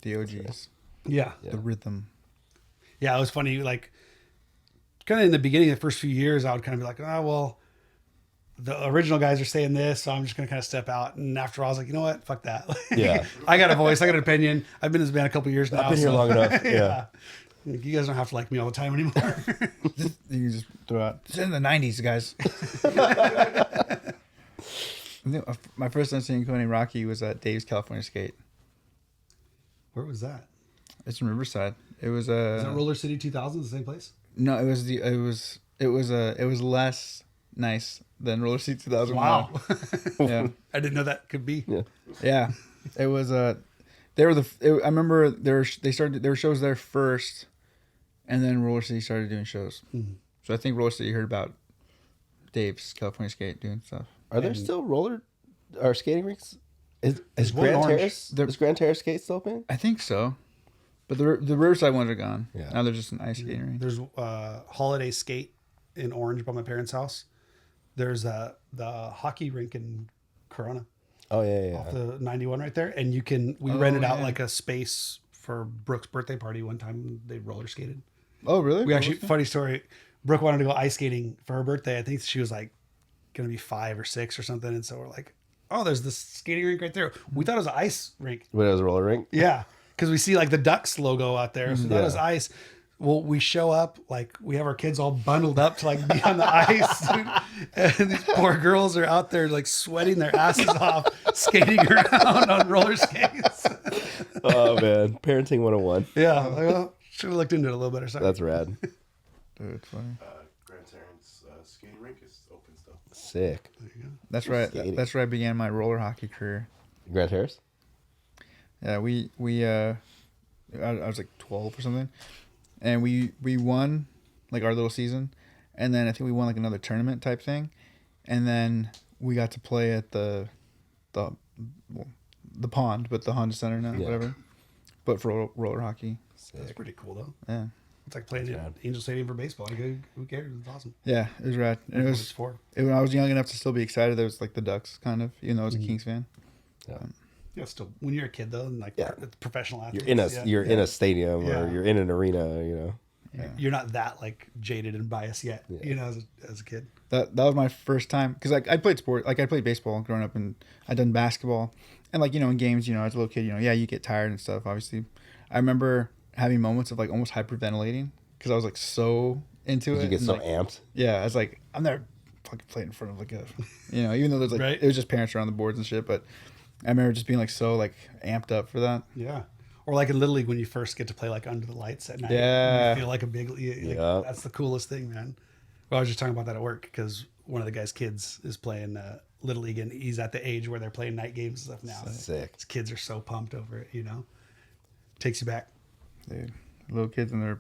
The OGs. Yeah. The rhythm. Yeah, it was funny. Like, kind of in the beginning, the first few years, I would kind of be like, oh, well, the original guys are saying this, so I'm just going to kind of step out. And after all, I was like, you know what? Fuck that. Yeah. I got a voice. I got an opinion. I've been in this band a couple of years now. I've been here long enough. Yeah. You guys don't have to like me all the time anymore. You can just throw out. It's in the 90s, guys. I think my first time seeing Codename Rocky was at Dave's California Skate. Where was that? It's in Riverside. It was Is that Roller City 2000, the same place? No, it was less nice than Roller City 2001. Wow. Yeah. I didn't know that could be. Yeah. It was I remember there were shows there first, and then Roller City started doing shows. Mm-hmm. So I think Roller City heard about Dave's California Skate doing stuff. Are there still roller or skating rinks? Is one Grand orange. Terrace? Is Grand Terrace skate still open? I think so, but the Riverside ones are gone. Yeah. Now they're just an ice skating rink. There's Holiday Skate in Orange by my parents' house. There's the hockey rink in Corona. Oh yeah, Off the 91 right there, and we rented out yeah. like a space for Brooke's birthday party one time. They roller skated. Oh, really? We actually, funny story. Brooke wanted to go ice skating for her birthday. I think she was like gonna be 5 or 6 or something, and so we're like, oh, there's this skating rink right there. We thought it was an ice rink. When it was a roller rink. Yeah, because we see like the Ducks logo out there, so that was ice. Well, we show up, like we have our kids all bundled up to like be on the ice, dude. And these poor girls are out there like sweating their asses off, skating around on roller skates. Oh man, parenting 101. Yeah, like, well, should have looked into it a little better. Sorry. That's rad. Dude, it's funny. Grandparents' skating rink is open still. Sick. There you go. That's right. Skating. That's where I began my roller hockey career. Grant Harris. Yeah, I was like 12 or something, and we won like our little season, and then I think we won like another tournament type thing, and then we got to play at the pond, but the Honda Center now, whatever, but for roller hockey. That's pretty cool though. Yeah, It's like playing at Angel Stadium for baseball. Like, who cares? It's awesome. yeah, it was rad. And it was for. when I was young enough to still be excited. It was like the Ducks, kind of, even though I was a Kings fan. Yeah, still when you're a kid though, and like it's professional athletes, You're in a stadium Yeah. or you're in an arena. You know. you're not that like jaded and biased yet. You know, as a kid. That was my first time because like I played sport, like I played baseball growing up, and I'd done basketball, and like in games, as a little kid, you get tired and stuff. Obviously, I remember having moments of like almost hyperventilating because I was like so into it. You get and, so like, amped. Yeah, I was like, I'm never fucking played in front of like a, even though there's like Right. it was just parents around the boards and shit, but I remember just being like so like amped up for that. Yeah. Or like in Little League when you first get to play like under the lights at night. Yeah. You feel like a big, that's the coolest thing, man. Well, I was just talking about that at work because one of the guy's kids is playing Little League and he's at the age where they're playing night games and stuff now. Sick. His kids are so pumped over it, Takes you back. Dude, little kids and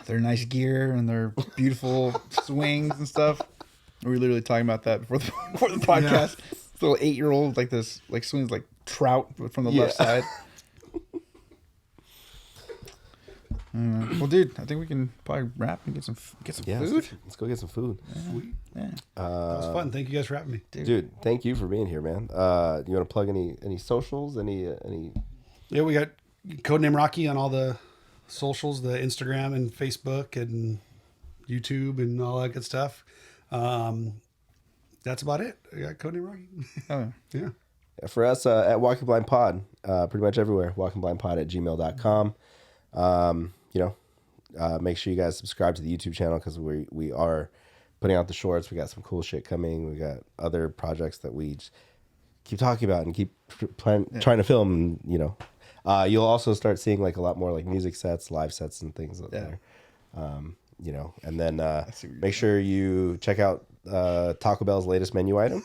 their nice gear and their beautiful swings and stuff. We were literally talking about that before the podcast. This little 8-year-old like this like swings like trout but from the left side. Well, dude, I think we can probably wrap and get some food. Let's go get some food. Sweet. Yeah. That was fun. Thank you guys for having me. Dude, thank you for being here, man. You want to plug any socials? Any? Yeah, we got Codename Rocky on all the socials, the Instagram and Facebook and YouTube and all that good stuff. That's about it. I got Codename Rocky. Oh, Yeah. For us at Walking Blind Pod, pretty much everywhere. WalkingBlindPod@gmail.com. Make sure you guys subscribe to the YouTube channel because we are putting out the shorts. We got some cool shit coming. We got other projects that we just keep talking about and keep trying to film. You'll also start seeing like a lot more like music sets, live sets, and things up there. And then make sure you check out Taco Bell's latest menu item.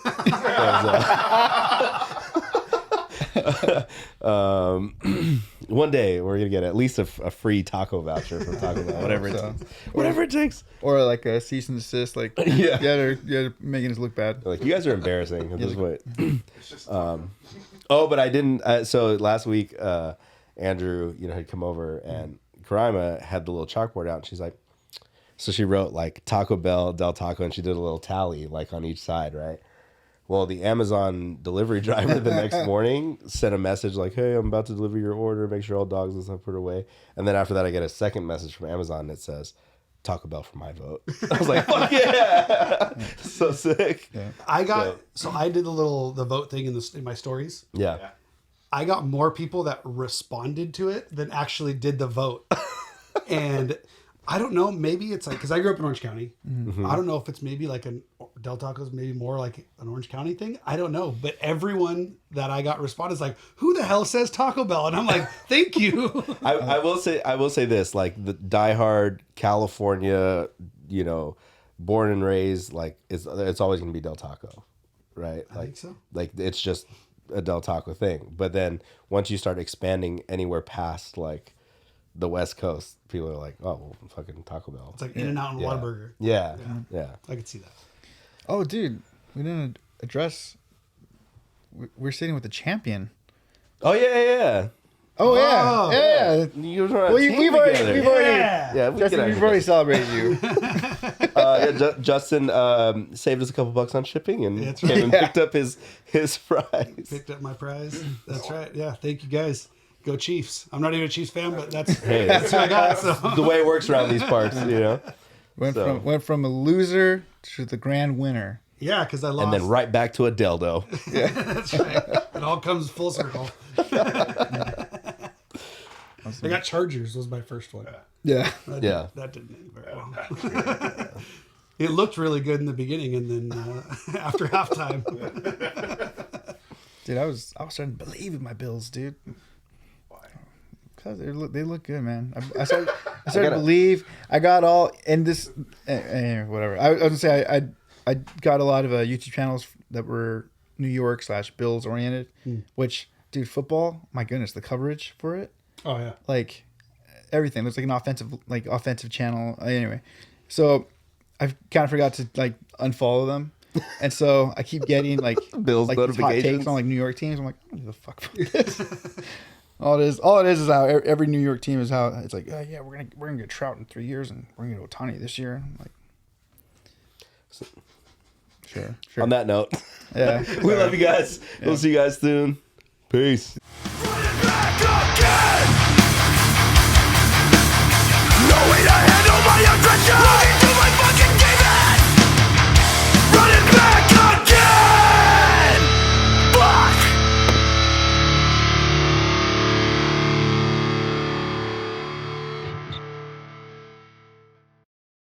One day we're gonna get at least a free taco voucher from Taco Bell, whatever it takes. or like a cease and desist, like they're making us look bad. Like you guys are embarrassing at this point. It's just But I didn't. So last week, Andrew, had come over and Karima had the little chalkboard out, and she's like, so she wrote like Taco Bell, Del Taco, and she did a little tally like on each side, right? Well, the Amazon delivery driver the next morning sent a message like, "Hey, I'm about to deliver your order. Make sure all dogs and stuff put away." And then after that, I get a second message from Amazon that says, "Taco Bell for my vote." I was like, "Fuck yeah!" So sick. Yeah. I got so I did the vote thing in my stories. Yeah. I got more people that responded to it than actually did the vote. And I don't know, maybe it's like, because I grew up in Orange County. Mm-hmm. I don't know if it's maybe like Del Taco's maybe more like an Orange County thing. I don't know. But everyone that I got responded is like, who the hell says Taco Bell? And I'm like, thank you. I will say this, like the diehard California, born and raised, like it's always gonna be Del Taco, right? I think so. Like it's just a Del Taco thing. But then once you start expanding anywhere past like the West Coast, people are like, "Oh, well, fucking Taco Bell." It's like In-N-Out and Whataburger. Yeah. I could see that. Oh, dude, we didn't address. We're sitting with the champion. Oh yeah. Oh yeah, yeah. You were on a Well, team we've already, together. Yeah. we Justin, get we've already celebrated you. Justin saved us a couple bucks on shipping and That's came right. and picked up his prize. Picked up my prize. That's right. Yeah. Thank you guys. Go Chiefs. I'm not even a Chiefs fan, but that's Hey, that's what I got. So the way it works around these parts, you know. Went from a loser to the grand winner. yeah, because I lost. And then right back to a dildo. That's right. It all comes full circle. I got Chargers was my first one. Yeah. That didn't end very well. It looked really good in the beginning, and then after halftime, Dude, I was starting to believe in my Bills, dude. Why? Because they look good, man. I started to believe. I got all in this. Whatever. I was gonna say I got a lot of YouTube channels that were New York / Bills oriented. Which, dude, football. My goodness, the coverage for it. oh yeah, Like everything. There's like an offensive channel. Anyway, so I kind of forgot to like unfollow them. And so I keep getting like Bills like these hot notifications takes on like New York teams. I'm like, I don't give a fuck about this. all it is how every New York team is how it's like, oh, yeah, we're gonna get Trout in 3 years and we're gonna get Ohtani this year. I'm like, sure. On that note, Yeah. we love you guys. We'll see you guys soon. Peace. Running back again!